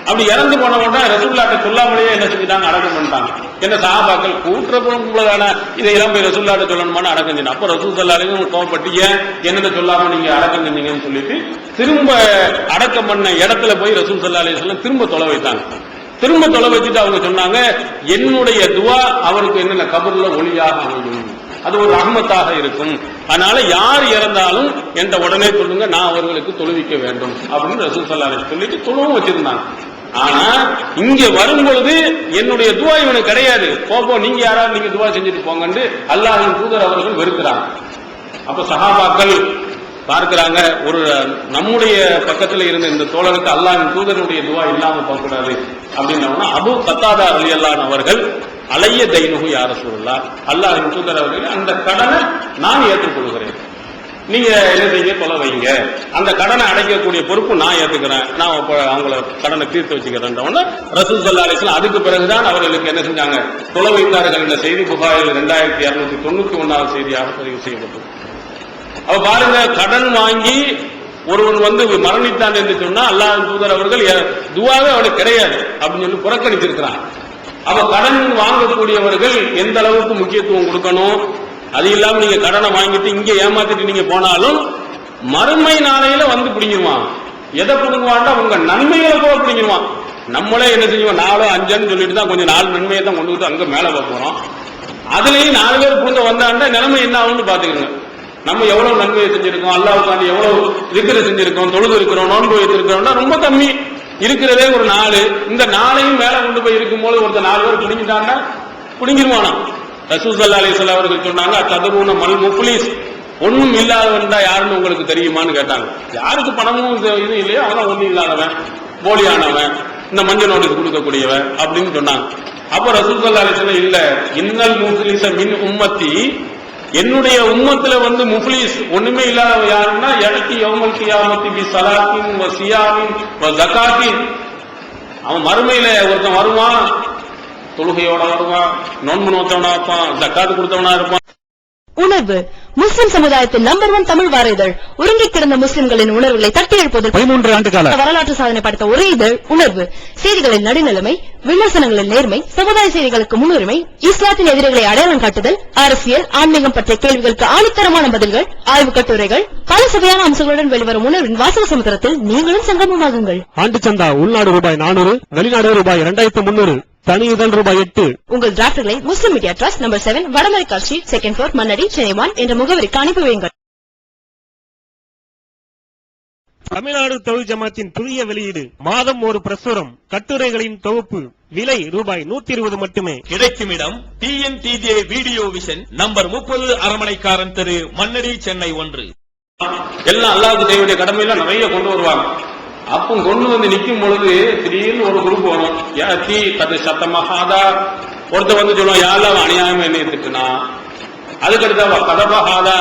அப்படி இறந்து போன உடனே ரசூலுல்லாஹ்ட்ட சொல்லாமலேயே என்ன செஞ்சுட்டாங்க, அடக்கம் பண்ணிட்டாங்க. என்ன சஹாபாக்கள் கூட்டுறதான இதையெல்லாம் போய் ரசூலுல்லாஹ்ட்ட சொல்லணுமான்னு அடக்கம் செஞ்சு. அப்ப ரசூல் ஸல்லல்லாஹு அலைஹி வஸல்லம் கோபப்பட்டு, ஏன் என்னதை சொல்லாம நீங்க அடக்கம் செஞ்சீங்கன்னு சொல்லிட்டு திரும்ப அடக்கம் பண்ண இடத்துல போய் ரசூல் ஸல்லல்லாஹு அலைஹி வஸல்லம் திரும்ப தொலை வைத்தாங்க. திரும்ப தொலை வச்சுட்டு அவங்க சொன்னாங்க, என்னுடைய துவா அவருக்கு என்னென்ன கபர்ல ஒளியாக அமையும், அது ஒரு ரஹ்மத்தாக இருக்கும். அதனால யார் இறந்தாலும் என்ற உடனே சொல்லுங்க, நான் அவர்களுக்கு தொழுவிக்க வேண்டும் அப்படின்னு ரசூல் ஸல்லல்லாஹு அலைஹி வஸல்லம் சொல்லிட்டு தொழுவும் வச்சிருந்தாங்க. ஆனா இங்க வரும்பொழுது என்னுடைய துவா இவனுக்கு கிடையாது, போப்போ நீங்க யாராவது நீங்க துவா செஞ்சுட்டு போங்கன்னு அல்லாஹ்வின் தூதர் அவர்கள் வெறுக்கிறாங்க. அப்ப சஹாபாக்கள் பார்க்கிறாங்க, ஒரு நம்முடைய பக்கத்துல இருந்த இந்த தோழருக்கு அல்லாஹ்வின் தூதருடைய துவா இல்லாம போகக்கூடாது அப்படின்னா அபூ கத்தாதா ரலியல்லாஹு அவர்கள் அலைய தைனுஹு யா ரசூலுல்லாஹ், அல்லாஹ்வின் தூதர் அவர்கள் அந்த கடனை நான் ஏற்றுக்கொள்கிறேன், நீங்க என்ன செய்ய தொலை வைங்க, அந்த கடனை அடைக்கக்கூடிய பொறுப்பு நான் ஏத்துக்கிறேன், நான் அவங்கள கடனை தீர்த்து வச்சுக்கிறேன். ரசூல் ஸல்லல்லாஹு அலைஹி வஸல்லம் அதுக்கு பிறகுதான் அவர்களுக்கு என்ன செஞ்சாங்க, தொலை வைத்தார்கள். இந்த செய்தி புகாரில் 2291 செய்தியாக பதிவு செய்யப்பட்டது. அவ பாருங்க, கடன் வாங்கி ஒருவன் மரணித்தான் என்று சொன்னா அல்லாஹ்வின் தூதர் அவர்கள் துவாவே அவனுக்கு கிடையாது அப்படின்னு சொல்லி புறக்கணித்திருக்கிறான். அவ கடன் வாங்கக்கூடியவர்கள் எந்த அளவுக்கு முக்கியத்துவம் கொடுக்கணும், அது இல்லாம நீங்க கடனை வாங்கிட்டு இங்க ஏமாத்திட்டு நீங்க போனாலும் மறுமை நாளையில பிடிங்கிடுவான். எதை பிடுங்குவான்டா உங்க நன்மைகளை கூட பிடிங்கிடுவான். நம்மளே என்ன செய்வோம், 4 5 சொல்லிட்டு தான் கொஞ்சம் 4 நன்மையை தான் கொண்டு வந்து அங்க மேல போறோம். அதுலயும் 4 பேர் புரிஞ்ச வந்தாண்டா நிலைமை என்ன ஆகும்னு பாத்துக்கோங்க. நம்ம எவ்வளவு நன்மையை செஞ்சிருக்கோம், அல்லாஹ்வுக்காண்டி எவ்வளவு திக்ர் செஞ்சிருக்கோம், தொழுது இருக்கிறோம், நோன்பு வைத்திருக்கிறோம்னா ரொம்ப கம்மி. இருக்கிறதே ஒரு 4, இந்த 4ஐயும் மேல கொண்டு போய் இருக்கும்போது ஒருத்தர் 4 பேர் பிடிங்கிட்டாங்கன்னா பிடிங்கிருவானா. ரசூல் ஸல்லல்லாஹு அலைஹி வஸல்லம் அவர்கள் சொன்னாங்க, ததுரூன மல் முஃப்லிஸ், ஒண்ணும் இல்லாதவன் தான் யாருன்னு உங்களுக்கு தெரியுமான்னு கேட்டாங்க. யாருக்கு பணமும் இது இல்லையோ அவன் ஒண்ணும் இல்லாதவன், போலியானவன், இந்த மஞ்சள் நோட்டுக்கு கொடுக்கக்கூடியவன் அப்படின்னு சொன்னாங்க. அப்ப ரசூல் ஸல்லல்லாஹு அலைஹி வஸல்லம் இல்ல, இன்னல் முஃப்லிஸ மின் உம்மத்தி, என்னுடைய உம்மத்துல முஃப்லிஸ் ஒண்ணுமே இல்லாதவ யாருன்னா யஅதி யௌமல் கியாமத்தி பி ஸலாத்தின் வ சியாமின் வ ஸகாத்தின், அவன் மறுமையில ஒருத்தன் வருவான், தொழுகையோட வருவான், நோன்பு நோத்தவனா இருப்பான், ஜக்காத்து கொடுத்தவனா இருப்பான். உணர்வு முஸ்லிம் சமுதாயத்தின் நம்பர் 1 தமிழ் வார இதழ். உறங்கிக் கிடந்த முஸ்லிம்களின் உணர்வுகளை தட்டி எழுப்புவதில் 13 ஆண்டு கால வரலாற்று சாதனை படைத்த ஒரே இதழ் உணர்வு. செய்திகளின் நடுநிலைமை, விமர்சனங்களின் நேர்மை, சமுதாய செய்திகளுக்கு முன்னுரிமை, இஸ்லாத்தின் எதிரிகளை அடையாளம் காட்டுதல், அரசியல், ஆன்மீகம் பற்றிய கேள்விகளுக்கு ஆணித்தரமான பதில்கள், ஆய்வுக் கட்டுரைகள், பல சுவையான அம்சங்களுடன் வெளிவரும் உணர்வின் வாசக சமுத்திரத்தில் நீங்களும் சங்கமமாகுங்கள். ஆண்டு சந்தா உள்நாடு ரூபாய் 400, வெளிநாடு ரூபாய் 2300, தனி இதழ் ரூபாய் 8. உங்கள் டிராப்ட்களை Muslim media trust number 7 Vadamaraikkal street 2nd floor Mannady Chennai 1 என்ற முகவரிக்கு அனுப்பி வையுங்கள். தமிழ்நாடு தௌஹீத் ஜமாத்தின் புதிய வெளியீடு, மாதம் ஒரு பிரசுரம், கட்டுரைகளின் தொகுப்பு, விலை ரூபாய் 120 மட்டுமே. கிடைக்கும் இடம் TNTJ வீடியோ விஷன், நம்பர் 30, அரமனைக்காரன் தெரு, மன்னடி, சென்னை 1. எல்லாம் அல்லாஹ்வுக்கு செய்ய வேண்டிய கடமையெல்லாம் நிறைய கொண்டு வருவாங்க. அப்போ கொண்டு வந்து நிக்கும் பொழுது திடீர்னு ஒரு குரூப் வரும், யாத்தி கதை சத்தமஹாதா, ஒருத்தர் சொல்லுவான், யாரெல்லாம் அநியாயமா என்னைய திட்டுனா, அதுக்கடுத்தா கதபஹாதா,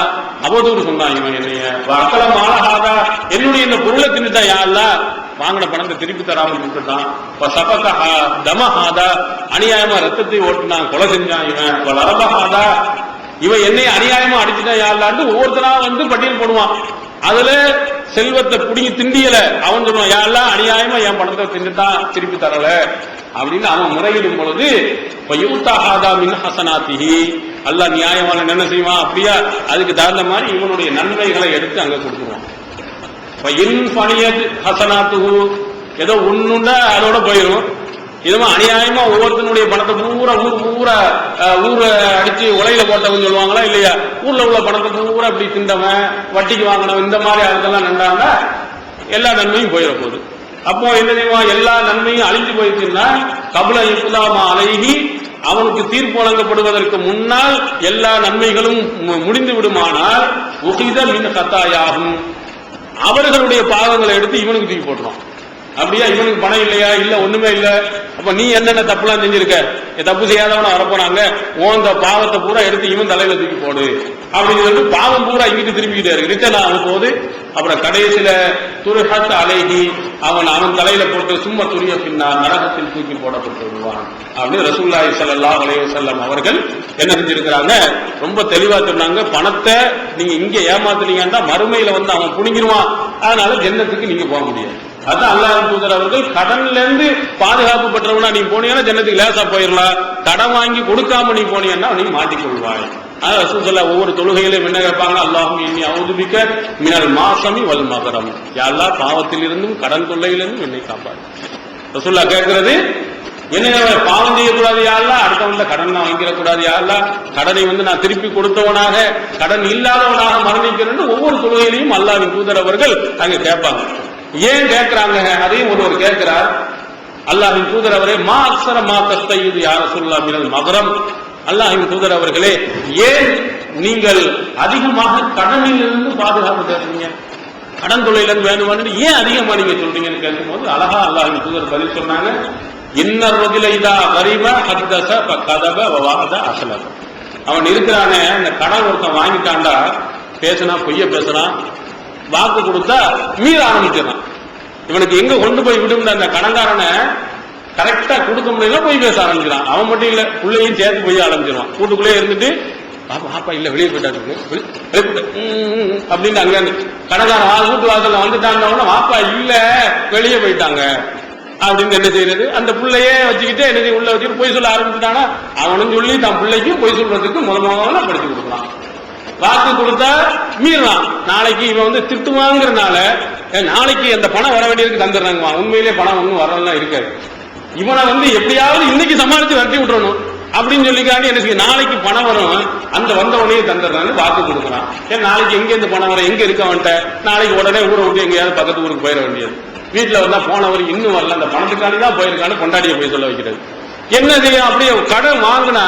அவதூறு சொன்னான் இவன் என்னைய, அக்கலமாலஹாதா, என்னுடைய இந்த பொருளை தின்னுட்டான், யாரெல்லாம் வாங்கின பணத்தை திருப்பி தராமல் விட்டுட்டான், சபகஹா தமஹாதா, அநியாயமா ரத்தத்தை ஓட்டுனான், கொலை செஞ்சான் இவன், அரபஹாதா, இவன் என்னை அநியாயமா அடிச்சுட்டான் யாரெல்லான்னு ஒவ்வொருத்தரா பட்டியல் போடுவான். அதுல செல்வத்தை புடிங்கி திண்டியல அவன் சொல்லுவான், யாரெல்லாம் அநியாயமா என் பணத்தை தின்னுட்டான், திருப்பி தரல அப்படின்னு அவன் முறையிடும் பொழுது அல்லாஹ் நியாயமான என்ன செய்வான், அப்படியா அதுக்கு தகுந்த மாதிரி இவனுடைய நன்மைகளை எடுத்து அங்க கொடுத்துருவான். ஏதோ ஒண்ணுன்னா அதோட போயிடும். இதுமா அநியாயமா ஒவ்வொருத்தனுடைய பணத்தை ஊரை அடிச்சு உலையில போட்டவன் சொல்லுவாங்களா இல்லையா, ஊர்ல உள்ள பணத்தை பூரா இப்படி திண்டவன், வட்டிக்கு வாங்கினவன், இந்த மாதிரி அதுக்கெல்லாம் நின்றாங்க, எல்லா நன்மையும் போயிட போகுது. அப்போ என்ன செய்வான், எல்லா நன்மையும் அழிஞ்சு போயிடுச்சுன்னா கபுல இஸ்லாமா அலைஹி, அவனுக்கு தீர்ப்பு வழங்கப்படுவதற்கு முன்னால் எல்லா நன்மைகளும் முடிந்து விடுமானால் உகித மின் கத்தாயாகும், அவர்களுடைய பாவங்களை எடுத்து இவனுக்கு தூக்கி போட்டுரும். அப்படியா, இவனுக்கு பணம் இல்லையா, இல்ல ஒண்ணுமே இல்ல, அப்ப நீ என்னென்ன தப்புலாம் செஞ்சிருக்க, தப்பு செய்யாதவன வரப்போறாங்க, உன் பாவத்தை பூரா எடுத்து இவன் தலையில தூக்கி போடு அப்படின்னு சொல்லிட்டு பாவம் பூரா இங்கிட்டு திரும்பிக்கிட்டே இருக்கு, ரிட்டர்ன் ஆகும் போது அப்புறம் கடைசியில துருஹத் அலைஹி, அவன் தலையில போட்டு சும்மா துரிய பின்னால் நரகத்தில் தூக்கி போடப்பட்டு விடுவான் அப்படின்னு ரசூலுல்லாஹி ஸல்லல்லாஹு அலைஹி வஸல்லம் அவர்கள் என்ன செஞ்சிருக்கிறாங்க, ரொம்ப தெளிவா சொன்னாங்க. பணத்தை நீங்க இங்க ஏமாத்துனீங்கன்னா மறுமையில அவன் புடிங்கிருவான், அதனால ஜன்னத்துக்கு நீங்க போக முடியாது. அதான் அல்லாஹ்வின் தூதர் அவர்கள் கடன்ல இருந்து பாதுகாப்பு பெற்றவனா நீ போனீங்கன்னா ஜன்னத்துக்கு லேசா போயிடலாம், கடன் வாங்கி கொடுக்காம நீ போனீங்கன்னா நீ மாட்டிக்கொள்வாய். ஒவ்வொரு தொழுகையிலும் என்ன கேட்பாங்க, அல்லாஹும் இன்னி அவுதுபிக்க மினல் மாசமி வல் மகரம், யா அல்லாஹ் பாவத்தில் இருந்தும் கடன் தொல்லையிலிருந்தும் என்னை காப்பாடு. ரசூலுல்லாஹ் கேட்கிறது என்ன, பாவம் செய்யக்கூடாது யா அல்லாஹ், அடுத்தவன்ல கடன் வாங்கிடக்கூடாது யா அல்லாஹ், கடனை நான் திருப்பி கொடுத்தவனாக, கடன் இல்லாதவனாக மரணிக்கிறேன்னு ஒவ்வொரு தொழுகையிலையும் அல்லாஹ்வின் தூதர் அவர்கள் அங்க கேட்பாங்க. ஏன் கேட்கிறாங்க, அதையும் ஒருவர் கேட்கிறார், அல்லாஹ்வின் தூதர் அவரே மா அக்ஸர மா தஸ்தைது யா ரசூலுல்லாஹ் மினல் மக்ரம், அல்லாஹ்வின் தூதர் அவர்களே ஏன் நீங்கள் அதிகமாக கடனிலிருந்து பாதுகாப்பு தேடுறீங்க, கடன் தொழிலிருந்து வேணுமான்னு ஏன் அதிகமா நீங்க சொல்றீங்கன்னு கேட்கும்போது அழகா அல்லாஹ்வின் தூதர் பதில் சொன்னாங்க, இன்னர் ரஜுல இதா கரிப ஹத்தஸ ஃபகதப வவாத அஸ்லப. அவன் இருக்கிறானே, அந்த கடன் ஒருத்தன் வாங்கிட்டான்டா, பேசினா பொய்ய பேசுறான், வாக்கு கொடுத்தா மீற ஆரம்பிச்சிடறான். இவனுக்கு எங்க கொண்டு போய் விடும் அந்த கடன்காரனை கரெக்டா கொடுக்க முடியல, போய் பேச ஆரம்பிக்கிறான். அவன் மட்டும் இல்ல, பிள்ளையும் சேர்த்து போய் ஆரம்பிச்சிருவான். வீட்டுக்குள்ளே இருந்துட்டு பாப்பா இல்ல வெளியே போயிட்டாரு அப்படின்னு அங்க கடன்காரன் வீட்டு வாசல்ல வந்துட்டாங்க, வாப்பா இல்ல வெளியே போயிட்டாங்க அப்படின்னு என்ன செய்யறது, அந்த பிள்ளையே வச்சுக்கிட்டு என்ன உள்ள வச்சுட்டு பொய் சொல்ல ஆரம்பிச்சுட்டானா அவனும் சொல்லி தன் பிள்ளைக்கும் பொய் சொல்றதுக்கு முதல்ல படிச்சு கொடுக்கலாம். வாக்கு கொடுத்தா மீறலாம். நாளைக்கு இவன் திட்டுவாங்கிறனால நாளைக்கு அந்த பணம் வர வேண்டியதுக்கு தந்துடுறாங்க. உண்மையிலே பணம் ஒன்றும் வரலாம் இருக்காது. இவனை எப்படியாவது இன்னைக்கு சமாளிச்சு வரட்டி விட்டுறணும் அப்படின்னு சொல்லிக்காண்டி என்ன செய்ய, நாளைக்கு பணம் வரும், அந்த வந்தவனையே தந்துடுறாங்க, வாக்கு கொடுக்குறான். ஏன் நாளைக்கு எங்க இருந்து பணம் வர, எங்க இருக்கவன்ட்ட நாளைக்கு உடனே ஊரை விட்டு எங்கேயாவது பக்கத்து ஊருக்கு போயிட வேண்டியது. வீட்டுல வந்தா போனவர் இன்னும் வரல, அந்த பணத்துக்காண்டி தான் போயிருக்கான்னு கொண்டாடிய போய் சொல்ல வைக்கிறது. என்ன செய்யும், அப்படியே கடன் வாங்கினா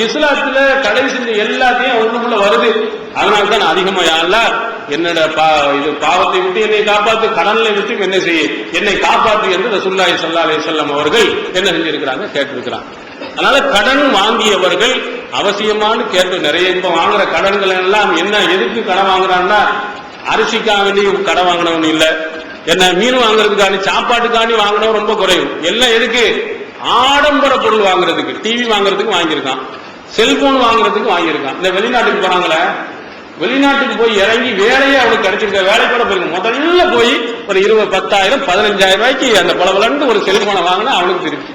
இஸ்லாத்துல கடை செஞ்ச எல்லாத்தையும் ஒண்ணுக்குள்ள வருது. அதனால்தான் நான் அதிகமா யாருல என்னோட இது பாவத்தை விட்டு என்னை காப்பாத்து, கடன்ல விட்டு என்ன செய்ய என்னை காப்பாத்து என்று ரசூலுல்லாஹி ஸல்லல்லாஹு அலைஹி வஸல்லம் அவர்கள் என்ன செஞ்சிருக்கிறாங்க, கேட்டிருக்கிறாங்க. அதனால கடன் வாங்கியவர்கள் அவசியமானு கேட்டு, நிறைய இப்ப வாங்குற கடன்கள் எல்லாம் என்ன, எதுக்கு கடன் வாங்குறான்னா அரிசிக்காக வேண்டி கடன் வாங்கினவன் இல்ல, என்ன மீன் வாங்குறதுக்காண்டி சாப்பாட்டுக்காண்டி வாங்கினவன் ரொம்ப குறையும். எல்லாம் எதுக்கு, ஆடம்பர பொருள் வாங்குறதுக்கு, டிவி வாங்குறதுக்கு வாங்கியிருக்கான், செல்போன் வாங்குறதுக்கு வாங்கியிருக்கான். இந்த வெளிநாட்டுக்கு போறாங்களே, வெளிநாட்டுக்கு போய் இறங்கி வேலையே அவனுக்கு கிடைச்சிருக்க, வேலை கூட போயிருக்க, முதல்ல போய் ஒரு 20, 10,000, 15,000 ரூபாய்க்கு அந்த பலவலன்னு ஒரு செல்போனை வாங்கினா அவனுக்கு திருப்தி.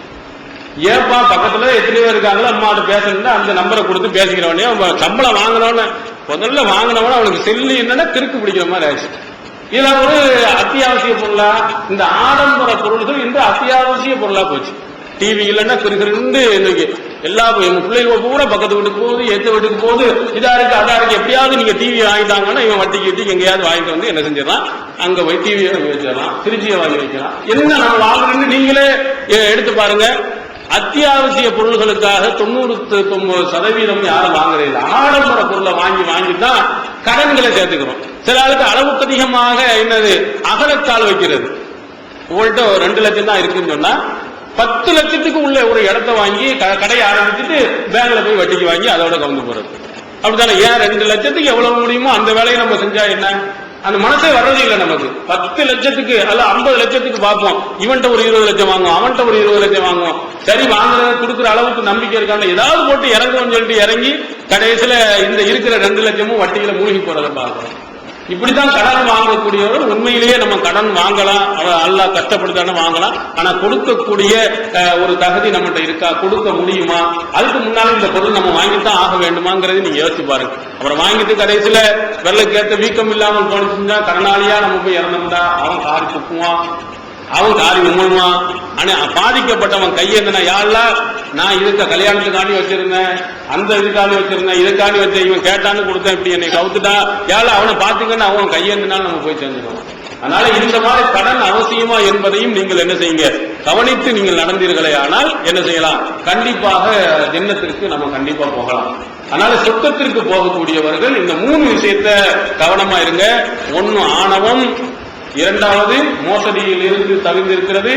ஏப்பா பக்கத்துல எத்தனையோ இருக்காங்களோ, அம்மாட்ட பேசணும்னா அந்த நம்பரை கொடுத்து பேசிக்கிறவனே, சம்பளம் வாங்கினவன முதல்ல வாங்கினவன அவனுக்கு செல்லு என்னன்னா திருக்கு பிடிக்கிற மாதிரி ஆயிடுச்சு. இதுல ஒரு அத்தியாவசிய பொருளா, இந்த ஆடம்பர பொருள்கள் இந்த அத்தியாவசிய பொருளா போச்சு. டிவி இல்லைன்னா திருக்குன்னு இன்னைக்கு எல்லா எங்க பிள்ளைங்க பூரா பக்கத்து வீட்டுக்கு போகுது, எந்த வீட்டுக்கு போகுது, இதா இருக்கு அதா இருக்கு. எப்படியாவது நீங்க டிவி வாங்கிட்டாங்கன்னா இவன் வட்டிக்கு வட்டி எங்கேயாவது வாங்கிட்டு வந்து என்ன செஞ்சிடலாம், அங்க போய் டிவியை வாங்கி வச்சிடலாம், திருச்சியை வாங்கி வைக்கலாம். என்ன நம்ம வாங்கணும்னு நீங்களே எடுத்து பாருங்க. அத்தியாவசிய பொருள்களுக்காக 99% யாரும் வாங்குறது, ஆடம்பர பொருளை வாங்கிதான் கடன்களை சேர்த்துக்கிறோம். சில ஆளுக்கு அளவுக்கு அதிகமாக என்னது அகலக்கால் வைக்கிறது. உங்கள்கிட்ட 2 லட்சம் தான் இருக்குன்னு சொன்னா 10 லட்சத்துக்கு உள்ள ஒரு இடத்த வாங்கி கடையை ஆரம்பிச்சுட்டு பேங்க்ல போய் வட்டிக்கு வாங்கி அதோட கலந்து போறது. அப்படித்தானே? ஏன் 2 லட்சத்துக்கு எவ்வளவு முடியுமோ அந்த வேலையை நம்ம செஞ்சா என்ன, அந்த மனசே வர்றது இல்லை நமக்கு. 10 லட்சத்துக்கு அல்ல 50 லட்சத்துக்கு பார்ப்போம், இவன்ட்ட ஒரு 20 லட்சம் வாங்குவோம், அவன்கிட்ட ஒரு 20 லட்சம் வாங்குவோம். சரி வாங்குறத கொடுக்குற அளவுக்கு நம்பிக்கை இருக்காங்க, ஏதாவது போட்டு இறங்குவோம்னு சொல்லிட்டு இறங்கி கடைசியில இந்த இருக்கிற 2 லட்சமும் வட்டியில மூழ்கி போறதை பார்க்கிறோம். இப்படித்தான் கடன் வாங்கக்கூடியவர். உண்மையிலேயே நம்ம கடன் வாங்கலாம், அல்லாஹ் கஷ்டப்படுத்தானே வாங்கலாம், ஆனா கொடுக்கக்கூடிய ஒரு தகுதி நம்மகிட்ட இருக்கா, கொடுக்க முடியுமா, அதுக்கு முன்னால இந்த பொருள் நம்ம வாங்கித்தான் ஆக வேண்டுமாங்கிறது நீங்க யோசிச்சு பாருங்க. அப்புறம் வாங்கிட்டு கடைசியில வெள்ளக்கேற்ற வீக்கம் இல்லாமல் போனிச்சுன்னா கடனாளியா நம்ம போய் இறந்தோம்டா அவன் காரி துப்புவான், அவன் காரி உமிழ்வான். ஆனா பாதிக்கப்பட்டவன் கையெழுந்தனா யாரெல்லாம் நான் இதுக்கு கல்யாணத்துக்காண்டி வச்சிருந்தேன், அந்த இதுக்காண்டி வச்சிருந்தேன், இதுக்காண்டி வச்ச இவன் கேட்டான்னு கொடுத்தேன், இப்படி என்னை கவுத்துட்டா யாழ அவனை பாத்துக்கன்னு அவன் கையேந்தினாலும் நம்ம போய் சேர்ந்துடுவோம். அதனால இந்த மாதிரி கடன் அவசியமா என்பதையும் நீங்கள் என்ன செய்யுங்க, கவனித்து நீங்கள் நடந்தீர்களே ஆனால் என்ன செய்யலாம், கண்டிப்பாக ஜன்னத்திற்கு நம்ம கண்டிப்பா போகலாம். அதனால சொர்க்கத்திற்கு போகக்கூடியவர்கள் இந்த 3 விஷயத்த கவனமா இருங்க. 1 ஆணவம், 2வது மோசடியில் இருந்து தவிர்த்திருக்கிறது,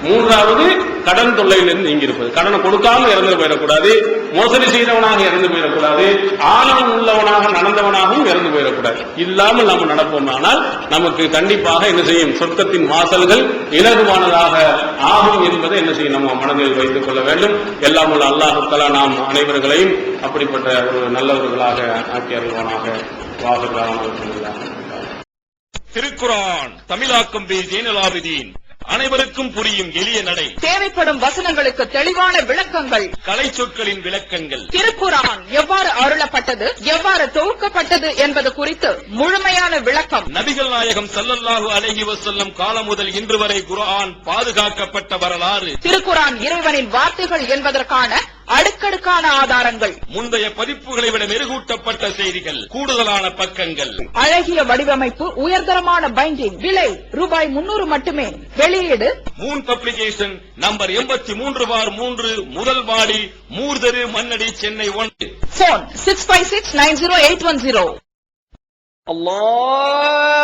3வது கடன் தொல்லையிலிருந்து நீங்கி இருப்பது. கடனை கொடுக்காம இறந்து போயிடக்கூடாது, மோசடி செய்தவனாக இறந்து போயிடக்கூடாது, ஆணவம் உள்ளவனாக நடந்தவனாகவும் இறந்து போயிடக்கூடாது. இல்லாமல் நம்ம நடப்போமானால் நமக்கு கண்டிப்பாக என்ன செய்யும், சொர்க்கத்தின் வாசல்கள் இலகுவானதாக ஆகும் என்பதை என்ன செய்யும், நம்ம மனதில் வைத்துக் கொள்ள வேண்டும். எல்லாம் உள்ள அல்லாஹ் தஆலா நாம் அனைவர்களையும் அப்படிப்பட்ட ஒரு நல்லவர்களாக ஆக்கி அருள்வானாக. வாசல் திருக்குரான் தமிழாக்கம் பி ஜெய்னுலாபிதீன். அனைவருக்கும் புரியும் எளிய நடை, தேவைப்படும் வசனங்களுக்கு தெளிவான விளக்கங்கள், கலை சொற்களின் விளக்கங்கள், திருக்குரான் எவ்வாறு அருளப்பட்டது, எவ்வாறு தொகுக்கப்பட்டது என்பது குறித்து முழுமையான விளக்கம். நபிகள் நாயகம் ஸல்லல்லாஹு அலைஹி வஸல்லம் காலம் முதல் இன்று வரை குர்ஆன் பாதுகாக்கப்பட்ட வரலாறு, திருக்குரான் இறைவனின் வார்த்தைகள் என்பதற்கான அடுக்கடுக்கான ஆதாரங்கள், முந்தைய பதிப்புகளை விட மெருகூட்டப்பட்ட செய்திகள், கூடுதலான பக்கங்கள், அழகிய வடிவமைப்பு, உயர்தரமான பைண்டிங். விலை ரூபாய் 300 மட்டுமே. வெளியீடு மூன் பப்ளிகேஷன், நம்பர் 83/3, முதல் மாடி, மூர்தரு, மண்ணடி, சென்னை 1. போன் 65690810. அல்லாஹ்